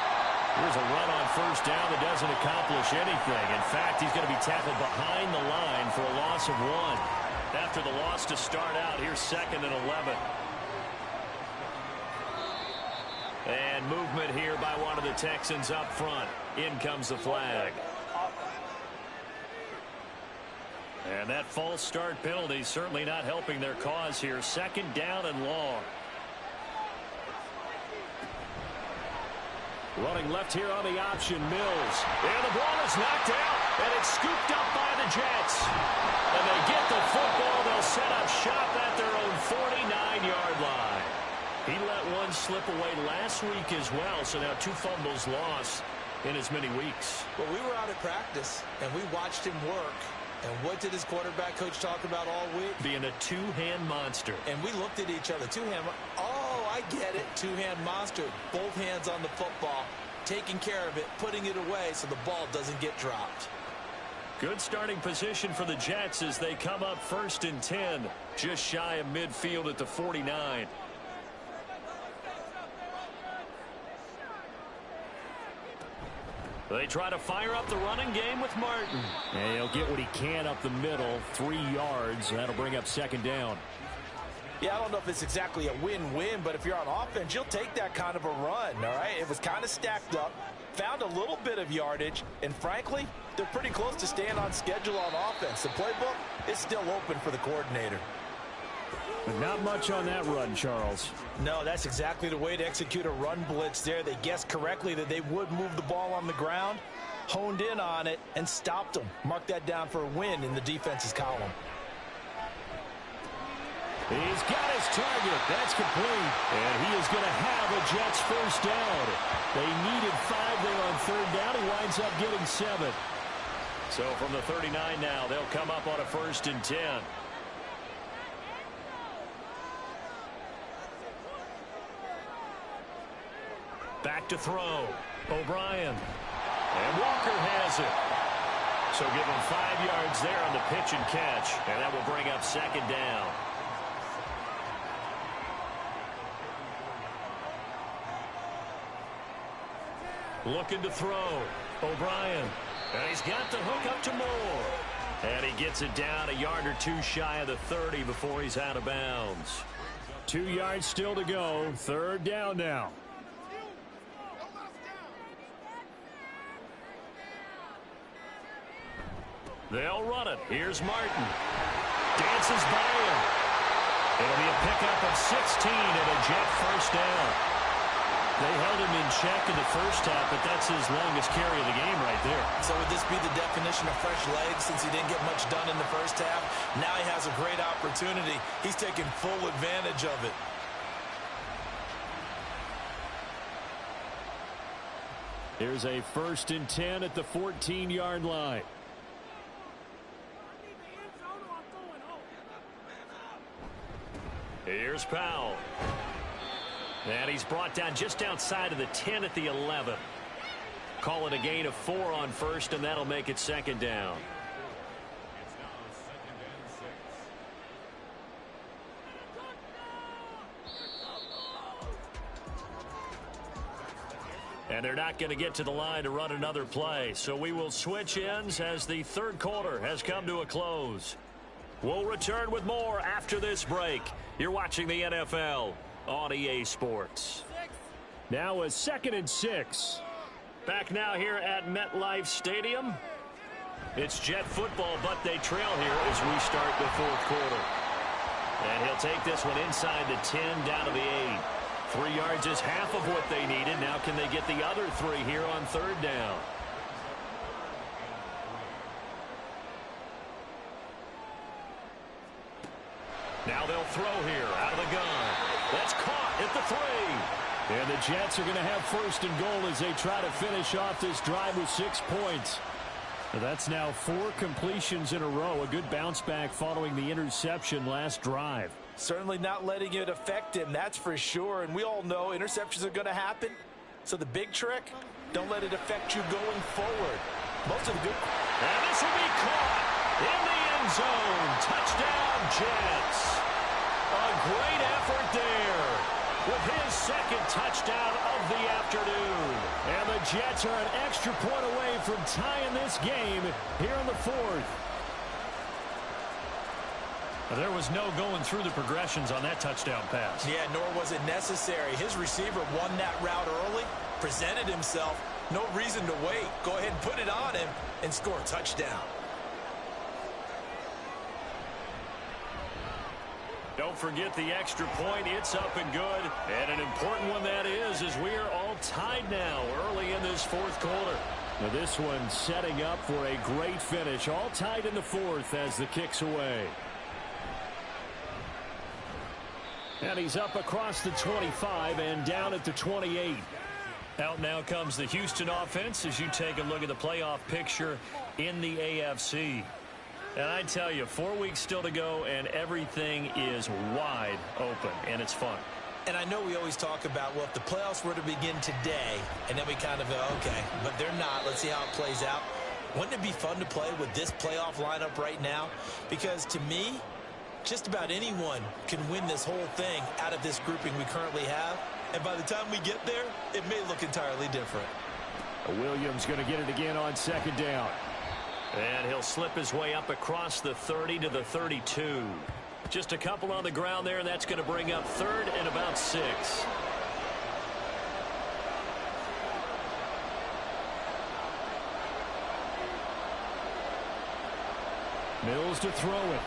Here's a run on first down that doesn't accomplish anything. In fact, he's going to be tackled behind the line for a loss of 1. After the loss to start out, here's 2nd and 11. And movement here by one of the Texans up front. In comes the flag. And that false start penalty certainly not helping their cause here. 2nd down and long. Running left here on the option, Mills. And the ball is knocked out, and it's scooped up by the Jets. And they get the football. They'll set up shop at their own 49-yard line. He let one slip away last week as well, so now 2 fumbles lost in as many weeks. Well, we were out at practice, and we watched him work. And what did his quarterback coach talk about all week? Being a two-hand monster. And we looked at each other. Two-hand. Oh, I get it. Two-hand monster. Both hands on the football, taking care of it, putting it away so the ball doesn't get dropped. Good starting position for the Jets as they come up 1st and 10, just shy of midfield at the 49. They try to fire up the running game with Martin. And he'll get what he can up the middle, 3 yards. That'll bring up 2nd down. Yeah, I don't know if it's exactly a win-win, but if you're on offense, you'll take that kind of a run, all right? It was kind of stacked up, found a little bit of yardage, and frankly, they're pretty close to staying on schedule on offense. The playbook is still open for the coordinator. But not much on that run, Charles. No, that's exactly the way to execute a run blitz there. They guessed correctly that they would move the ball on the ground, honed in on it, and stopped them. Mark that down for a win in the defense's column. He's got his target. That's complete. And he is going to have a Jets 1st down. They needed 5 there on 3rd down. He winds up getting 7. So from the 39 now, they'll come up on a 1st and 10. Back to throw. O'Brien. And Walker has it. So give him 5 yards there on the pitch and catch. And that will bring up 2nd down. Looking to throw. O'Brien. And he's got the hook up to Moore. And he gets it down a yard or 2 shy of the 30 before he's out of bounds. 2 yards still to go. 3rd down now. They'll run it. Here's Martin. Dances by him. It'll be a pickup of 16 and a Jet 1st down. They held him in check in the first half, but that's his longest carry of the game right there. So would this be the definition of fresh legs since he didn't get much done in the first half? Now he has a great opportunity. He's taking full advantage of it. Here's a 1st and 10 at the 14-yard line. Here's Powell. And he's brought down just outside of the 10 at the 11. Call it a gain of 4 on 1st, and that'll make it 2nd down. And they're not going to get to the line to run another play. So we will switch ends as the third quarter has come to a close. We'll return with more after this break. You're watching the NFL on EA Sports. Now a 2nd and 6. Back now here at MetLife Stadium. It's Jet football, but they trail here as we start the fourth quarter. And he'll take this one inside the 10, down to the 8. 3 yards is half of what they needed. Now can they get the other 3 here on third down? Now they'll throw here out of the gun. That's caught at the 3. And the Jets are going to have 1st and goal as they try to finish off this drive with 6 points. That's now 4 completions in a row. A good bounce back following the interception last drive. Certainly not letting it affect him, that's for sure. And we all know interceptions are going to happen. So the big trick, don't let it affect you going forward. Most of the good... And this will be caught in the end zone. Touchdown, Jets. A great effort there with his 2nd touchdown of the afternoon. And the Jets are an extra point away from tying this game here in the 4th. There was no going through the progressions on that touchdown pass. Yeah, nor was it necessary. His receiver won that route early, presented himself. No reason to wait. Go ahead and put it on him and score a touchdown. Don't forget the extra point. It's up and good. And an important one that is, as we are all tied now early in this fourth quarter. Now this one setting up for a great finish. All tied in the 4th as the kick's away. And he's up across the 25 and down at the 28. Out now comes the Houston offense as you take a look at the playoff picture in the AFC. And I tell you, 4 weeks still to go, and everything is wide open, and it's fun. And I know we always talk about, well, if the playoffs were to begin today, and then we kind of go, okay, but they're not. Let's see how it plays out. Wouldn't it be fun to play with this playoff lineup right now? Because to me, just about anyone can win this whole thing out of this grouping we currently have. And by the time we get there, it may look entirely different. Williams going to get it again on 2nd down. And he'll slip his way up across the 30 to the 32. Just a couple on the ground there, and that's going to bring up 3rd and about 6. Mills to throw it.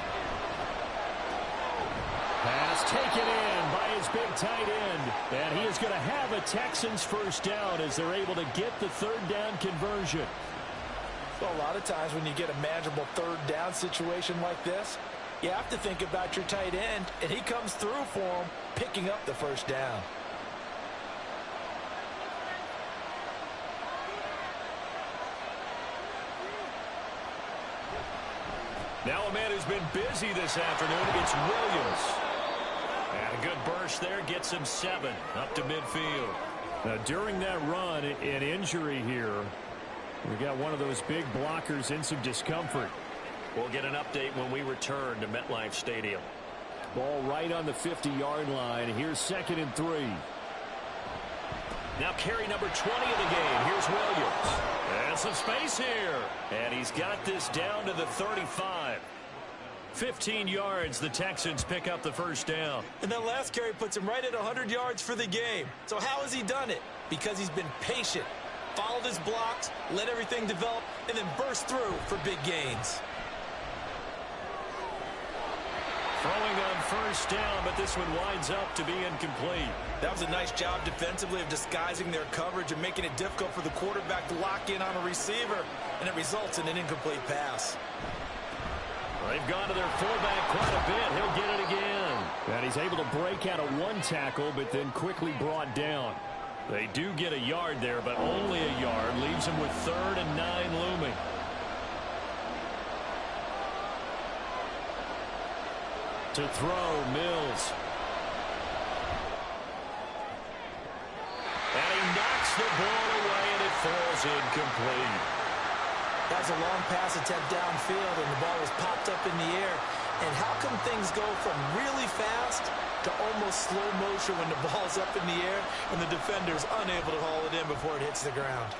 Pass taken in by his big tight end. And he is going to have a Texans 1st down as they're able to get the 3rd down conversion. Well, a lot of times when you get a manageable 3rd down situation like this, you have to think about your tight end, and he comes through for him, picking up the 1st down. Now a man who's been busy this afternoon, it's Williams. And a good burst there gets him 7 up to midfield. Now, during that run, an injury here. We got one of those big blockers in some discomfort. We'll get an update when we return to MetLife Stadium. Ball right on the 50-yard line. Here's 2nd and 3. Now carry number 20 of the game. Here's Williams. And some space here. And he's got this down to the 35. 15 yards. The Texans pick up the 1st down. And that last carry puts him right at 100 yards for the game. So how has he done it? Because he's been patient. Followed his blocks, let everything develop, and then burst through for big gains. Throwing on 1st down, but this one winds up to be incomplete. That was a nice job defensively of disguising their coverage and making it difficult for the quarterback to lock in on a receiver, and it results in an incomplete pass. Well, they've gone to their fullback quite a bit. He'll get it again. And he's able to break out of 1 tackle, but then quickly brought down. They do get a yard there, but only a yard. Leaves him with 3rd and 9 looming. To throw, Mills. And he knocks the ball away, and it falls incomplete. That was a long pass attempt downfield, and the ball was popped up in the air. And how come things go from really fast to almost slow motion when the ball's up in the air and the defender's unable to haul it in before it hits the ground?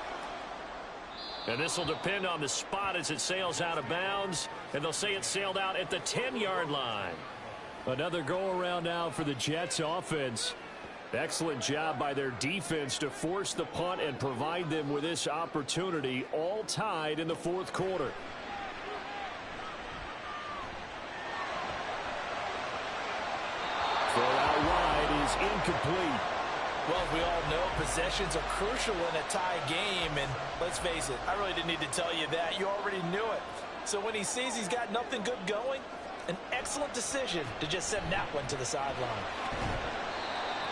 And this will depend on the spot as it sails out of bounds. And they'll say it sailed out at the 10-yard line. Another go-around now for the Jets offense. Excellent job by their defense to force the punt and provide them with this opportunity, all tied in the fourth quarter. Throw out wide is incomplete. Well, as we all know, possessions are crucial in a tie game. And let's face it, I really didn't need to tell you that. You already knew it. So when he sees he's got nothing good going, an excellent decision to just send that one to the sideline.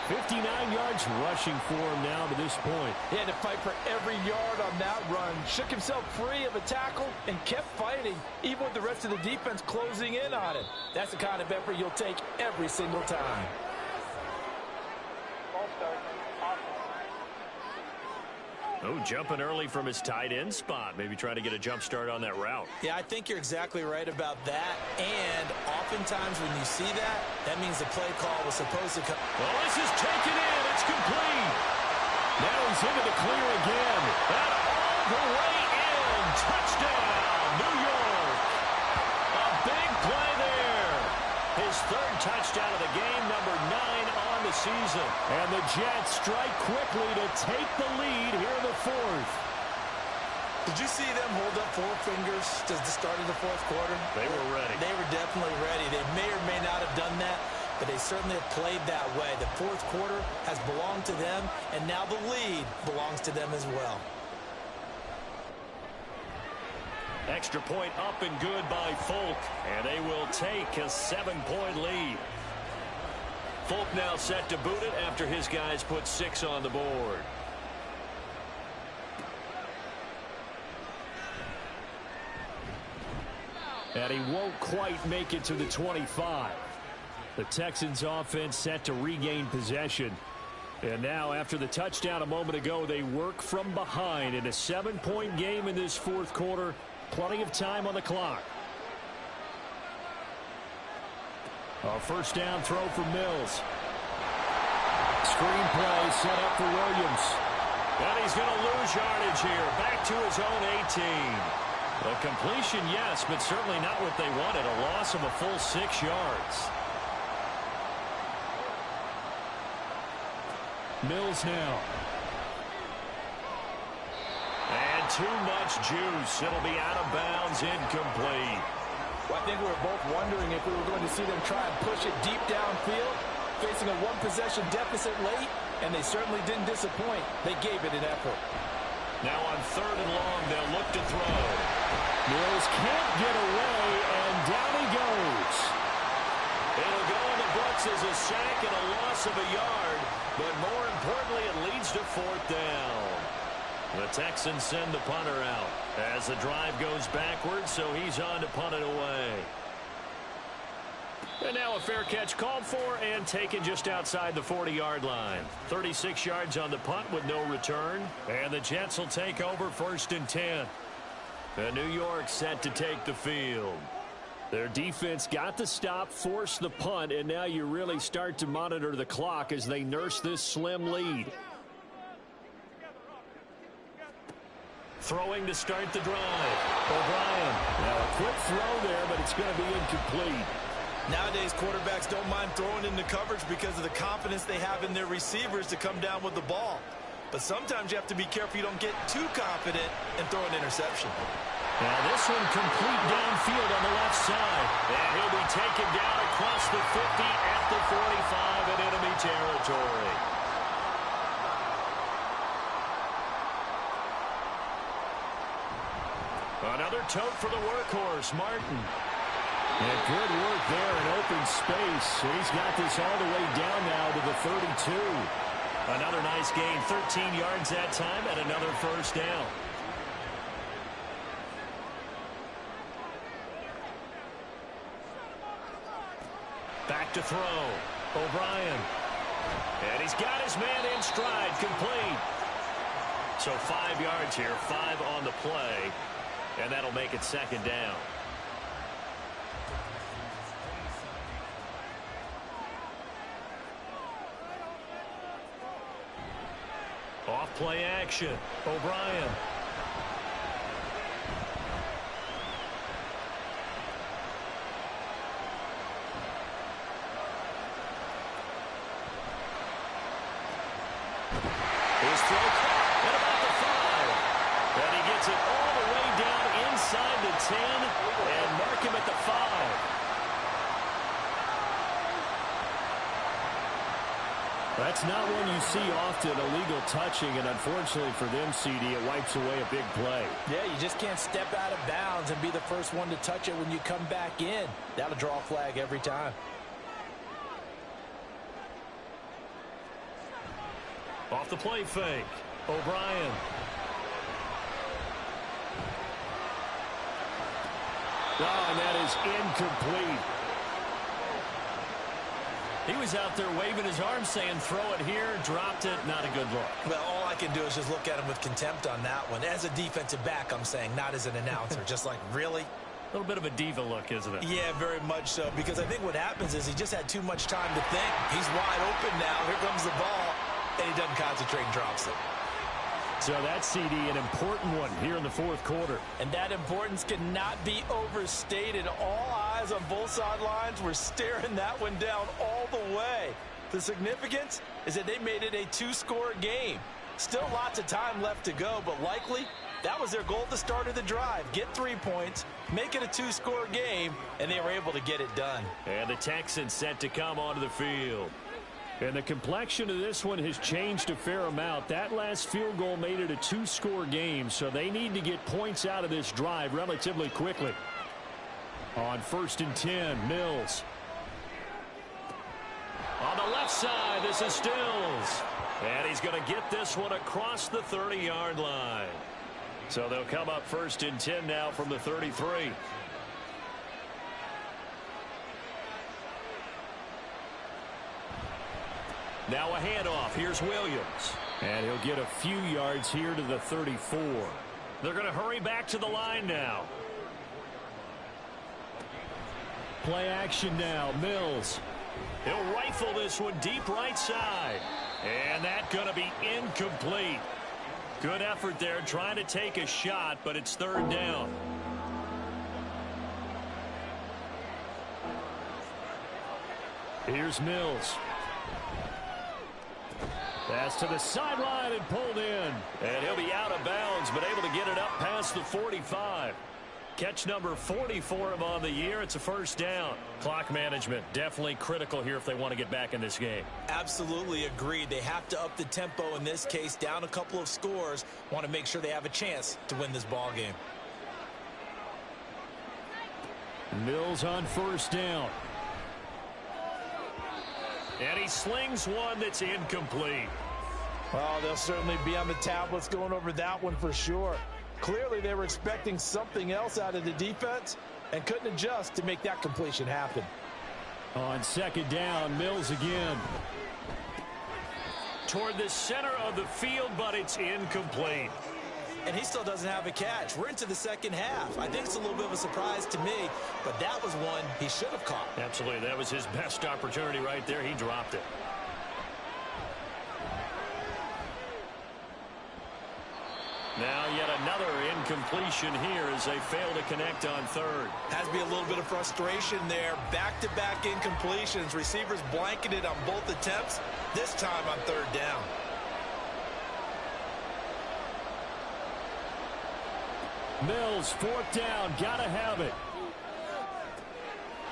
59 yards rushing for him now to this point. He had to fight for every yard on that run. Shook himself free of a tackle and kept fighting, even with the rest of the defense closing in on him. That's the kind of effort you'll take every single time. Oh, jumping early from his tight end spot. Maybe trying to get a jump start on that route. Yeah, I think you're exactly right about that. And oftentimes when you see that, that means the play call was supposed to come. Well, this is taken in. It's complete. Now he's into the clear again. And all the way in. Touchdown, New York. A big play there. His third touchdown of the game, number 9 on the season. And the Jets strike quickly to take the lead here in the fourth. Did you see them hold up 4 fingers to the start of the fourth quarter? They were ready. They were definitely ready. They may or may not have done that, but they certainly have played that way. The fourth quarter has belonged to them, and now the lead belongs to them as well. Extra point up and good by Folk, and they will take a 7-point lead. Folk now set to boot it after his guys put 6 on the board. And he won't quite make it to the 25. The Texans offense set to regain possession. And now, after the touchdown a moment ago, they work from behind in a 7-point game in this fourth quarter. Plenty of time on the clock. A first down throw for Mills. Screen play set up for Williams. And he's going to lose yardage here. Back to his own 18. A completion, yes, but certainly not what they wanted. A loss of a full 6 yards. Mills now. And too much juice. It'll be out of bounds, incomplete. Well, I think we were both wondering if we were going to see them try and push it deep downfield, facing a one-possession deficit late, and they certainly didn't disappoint. They gave it an effort. Now on 3rd and long, they'll look to throw. Mills can't get away, and down he goes. It'll go in the books as a sack and a loss of a yard, but more importantly, it leads to 4th down. The Texans send the punter out as the drive goes backwards, so he's on to punt it away. And now a fair catch called for and taken just outside the 40-yard line. 36 yards on the punt with no return. And the Jets will take over 1st and 10. And New York set to take the field. Their defense got the stop, forced the punt, and now you really start to monitor the clock as they nurse this slim lead. Throwing to start the drive. O'Brien. Now a quick throw there, but it's going to be incomplete. Nowadays, quarterbacks don't mind throwing into coverage because of the confidence they have in their receivers to come down with the ball. But sometimes you have to be careful you don't get too confident and throw an interception. Now this one complete downfield on the left side. And he'll be taken down across the 50 at the 45 in enemy territory. Another tote for the workhorse, Martin. And good work there in open space. He's got this all the way down now to the 32. Another nice gain, 13 yards that time, and another first down. Back to throw. O'Brien. And he's got his man in stride, complete. So 5 yards here, 5 on the play. And that'll make it second down. Off play action. O'Brien. His throw caught at about the 5. And he gets it all the way down inside the 10 and mark him at the 5. That's not one you see often, illegal touching, and unfortunately for them, CD, it wipes away a big play. Yeah, you just can't step out of bounds and be the first one to touch it when you come back in. That'll draw a flag every time. Off the play fake. O'Brien. Oh, and that is incomplete. He was out there waving his arms saying, throw it here, dropped it, not a good look. Well, all I can do is just look at him with contempt on that one. As a defensive back, I'm saying, not as an announcer. Just like, really? A little bit of a diva look, isn't it? Yeah, very much so, because I think what happens is he just had too much time to think. He's wide open now. Here comes the ball, and he doesn't concentrate and drops it. So that's, CD, an important one here in the fourth quarter. And that importance cannot be overstated. All eyes on both sidelines were staring that one down all the way. The significance is that they made it a 2-score game. Still lots of time left to go, but likely that was their goal at the start of the drive. Get 3 points, make it a 2-score game, and they were able to get it done. And the Texans set to come onto the field. And the complexion of this one has changed a fair amount. That last field goal made it a 2-score game, so they need to get points out of this drive relatively quickly. On 1st and 10, Mills. On the left side, this is Stills. And he's going to get this one across the 30-yard line. So they'll come up 1st and 10 now from the 33. Now a handoff. Here's Williams. And he'll get a few yards here to the 34. They're going to hurry back to the line now. Play action now. Mills. He'll rifle this one deep right side. And that's going to be incomplete. Good effort there trying to take a shot, but it's 3rd down. Here's Mills. Pass to the sideline and pulled in. And he'll be out of bounds, but able to get it up past the 45. Catch number 40 for him on the year. It's a 1st down. Clock management definitely critical here if they want to get back in this game. Absolutely agreed. They have to up the tempo in this case, down a couple of scores. Want to make sure they have a chance to win this ball game. Mills on 1st down. And he slings one that's incomplete. Well, they'll certainly be on the tablets going over that one for sure. Clearly, they were expecting something else out of the defense and couldn't adjust to make that completion happen. On 2nd down, Mills again. Toward the center of the field, but it's incomplete. And he still doesn't have a catch. We're into the 2nd half. I think it's a little bit of a surprise to me, but that was one he should have caught. Absolutely. That was his best opportunity right there. He dropped it. Now yet another incompletion here as they fail to connect on 3rd. Has to be a little bit of frustration there. Back-to-back incompletions. Receivers blanketed on both attempts, this time on 3rd down. Mills, 4th down, gotta have it.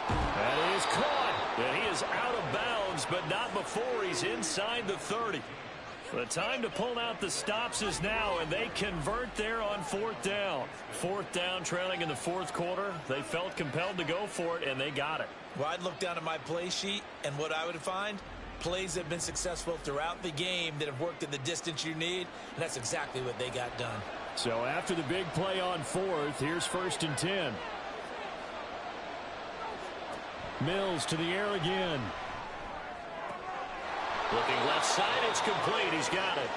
That is caught. And he is out of bounds, but not before he's inside the 30. The time to pull out the stops is now, and they convert there on 4th down. 4th down, trailing in the 4th quarter. They felt compelled to go for it, and they got it. Well, I'd look down at my play sheet, and what I would find, plays that have been successful throughout the game that have worked in the distance you need, and that's exactly what they got done. So after the big play on 4th, here's 1st and 10. Mills to the air again. Looking left side, it's complete. He's got it.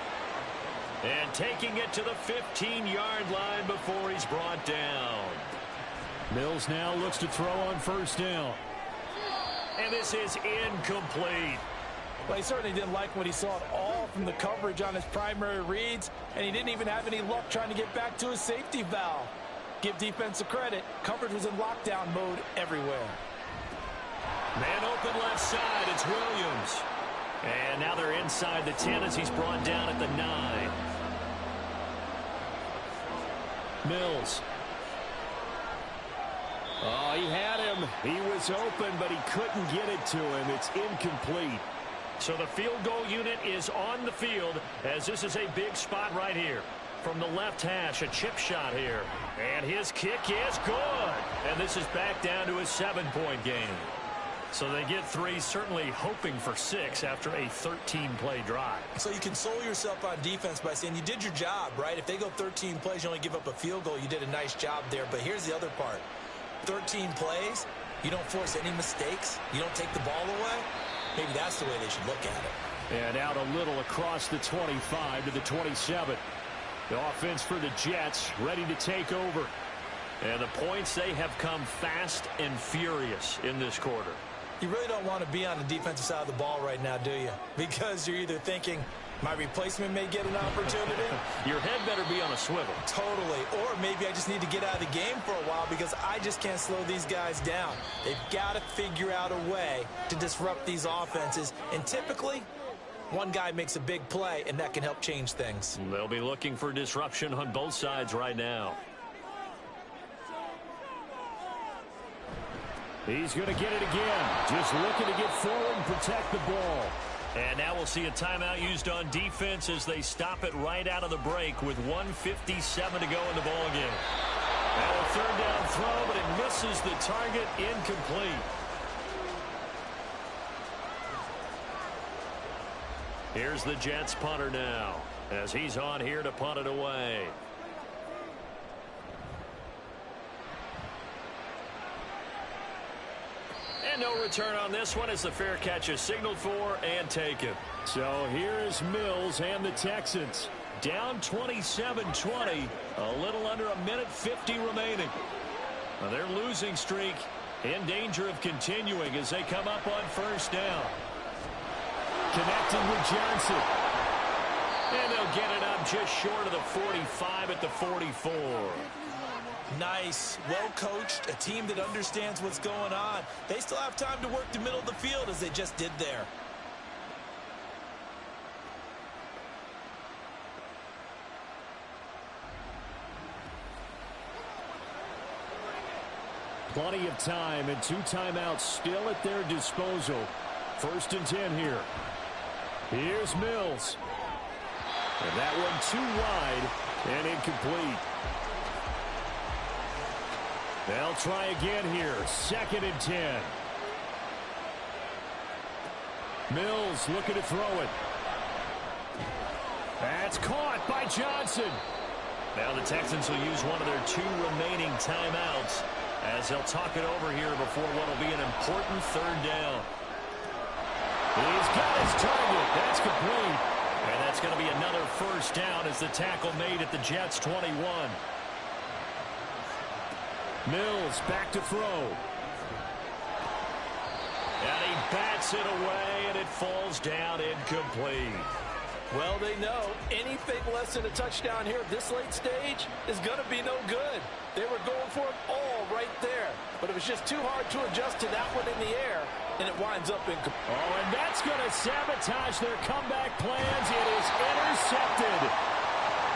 And taking it to the 15-yard line before he's brought down. Mills now looks to throw on first down. And this is incomplete. Well, he certainly didn't like what he saw at all from the coverage on his primary reads, and he didn't even have any luck trying to get back to his safety valve. Give defense a credit. Coverage was in lockdown mode everywhere. Man open left side. It's Williams. And now they're inside the 10 as he's brought down at the 9. Mills. Oh, he had him. He was open, but he couldn't get it to him. It's incomplete. So the field goal unit is on the field as this is a big spot right here. From the left hash, a chip shot here. And his kick is good. And this is back down to a 7-point game. So they get 3, certainly hoping for 6 after a 13-play drive. So you console yourself on defense by saying you did your job, right? If they go 13 plays, you only give up a field goal, you did a nice job there. But here's the other part. 13 plays, you don't force any mistakes, you don't take the ball away. Maybe that's the way they should look at it. And out a little across the 25 to the 27. The offense for the Jets ready to take over. And the points, they have come fast and furious in this quarter. You really don't want to be on the defensive side of the ball right now, do you? Because you're either thinking, my replacement may get an opportunity. Your head better be on a swivel. Totally. Or maybe I just need to get out of the game for a while because I just can't slow these guys down. They've got to figure out a way to disrupt these offenses. And typically, one guy makes a big play, and that can help change things. They'll be looking for disruption on both sides right now. He's going to get it again. Just looking to get forward and protect the ball. And now we'll see a timeout used on defense as they stop it right out of the break with 1:57 to go in the ballgame. Now a third down throw, but it misses the target, incomplete. Here's the Jets punter now as he's on here to punt it away. And no return on this one as the fair catch is signaled for and taken. So here's Mills and the Texans. Down 27-20, a little under a minute 50 remaining. Now their losing streak in danger of continuing as they come up on first down. Connecting with Johnson. And they'll get it up just short of the 45 at the 44. Nice, well-coached, a team that understands what's going on. They still have time to work the middle of the field as they just did there. Plenty of time and 2 timeouts still at their disposal. 1st and 10 here. Here's Mills. And that one too wide and incomplete. They'll try again here. 2nd and 10. Mills looking to throw it. That's caught by Johnson. Now the Texans will use one of their 2 remaining timeouts as they'll talk it over here before what will be an important 3rd down. He's got his target. That's complete. And that's going to be another 1st down as the tackle made at the Jets' 21. Mills back to throw. And he bats it away, and it falls down incomplete. Well, they know anything less than a touchdown here at this late stage is going to be no good. They were going for it all right there, but it was just too hard to adjust to that one in the air, and it winds up incomplete. Oh, and that's going to sabotage their comeback plans. It is intercepted.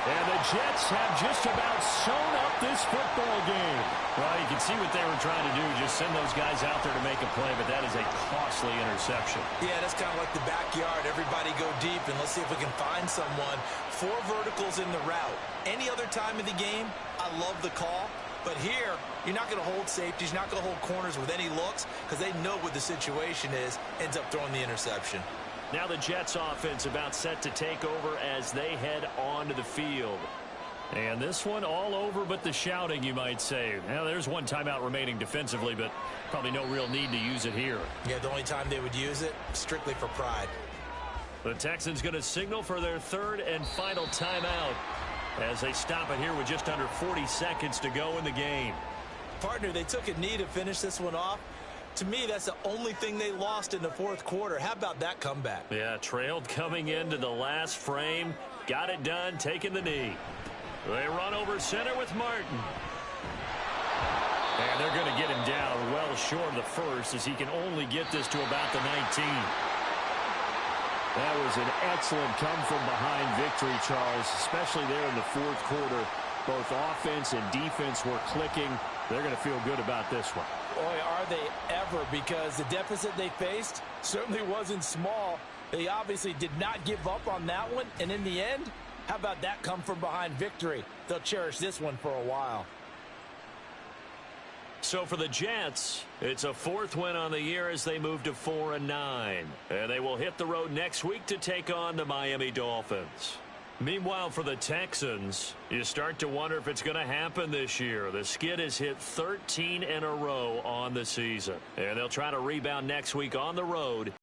And the Jets have just about sewn up this football game. Well, you can see what they were trying to do, just send those guys out there to make a play, but that is a costly interception. Yeah, that's kind of like the backyard. Everybody go deep, and let's see if we can find someone. 4 verticals in the route. Any other time of the game, I love the call. But here, you're not going to hold safeties, you're not going to hold corners with any looks because they know what the situation is, ends up throwing the interception. Now the Jets offense about set to take over as they head onto the field. And this one all over but the shouting, you might say. Now there's 1 timeout remaining defensively, but probably no real need to use it here. Yeah, the only time they would use it, strictly for pride. The Texans going to signal for their third and final timeout as they stop it here with just under 40 seconds to go in the game. Partner, they took a knee to finish this one off. To me, that's the only thing they lost in the fourth quarter. How about that comeback? Yeah, trailed coming into the last frame. Got it done, taking the knee. They run over center with Martin. And they're going to get him down well short of the first as he can only get this to about the 19. That was an excellent come-from-behind victory, Charles, especially there in the fourth quarter. Both offense and defense were clicking. They're going to feel good about this one. Boy, are they ever, because the deficit they faced certainly wasn't small. They obviously did not give up on that one, and in the end, how about that come-from-behind victory? They'll cherish this one for a while. So for the Jets, it's a fourth win on the year as they move to 4-9. And they will hit the road next week to take on the Miami Dolphins. Meanwhile, for the Texans, you start to wonder if it's going to happen this year. The skid has hit 13 in a row on the season. And they'll try to rebound next week on the road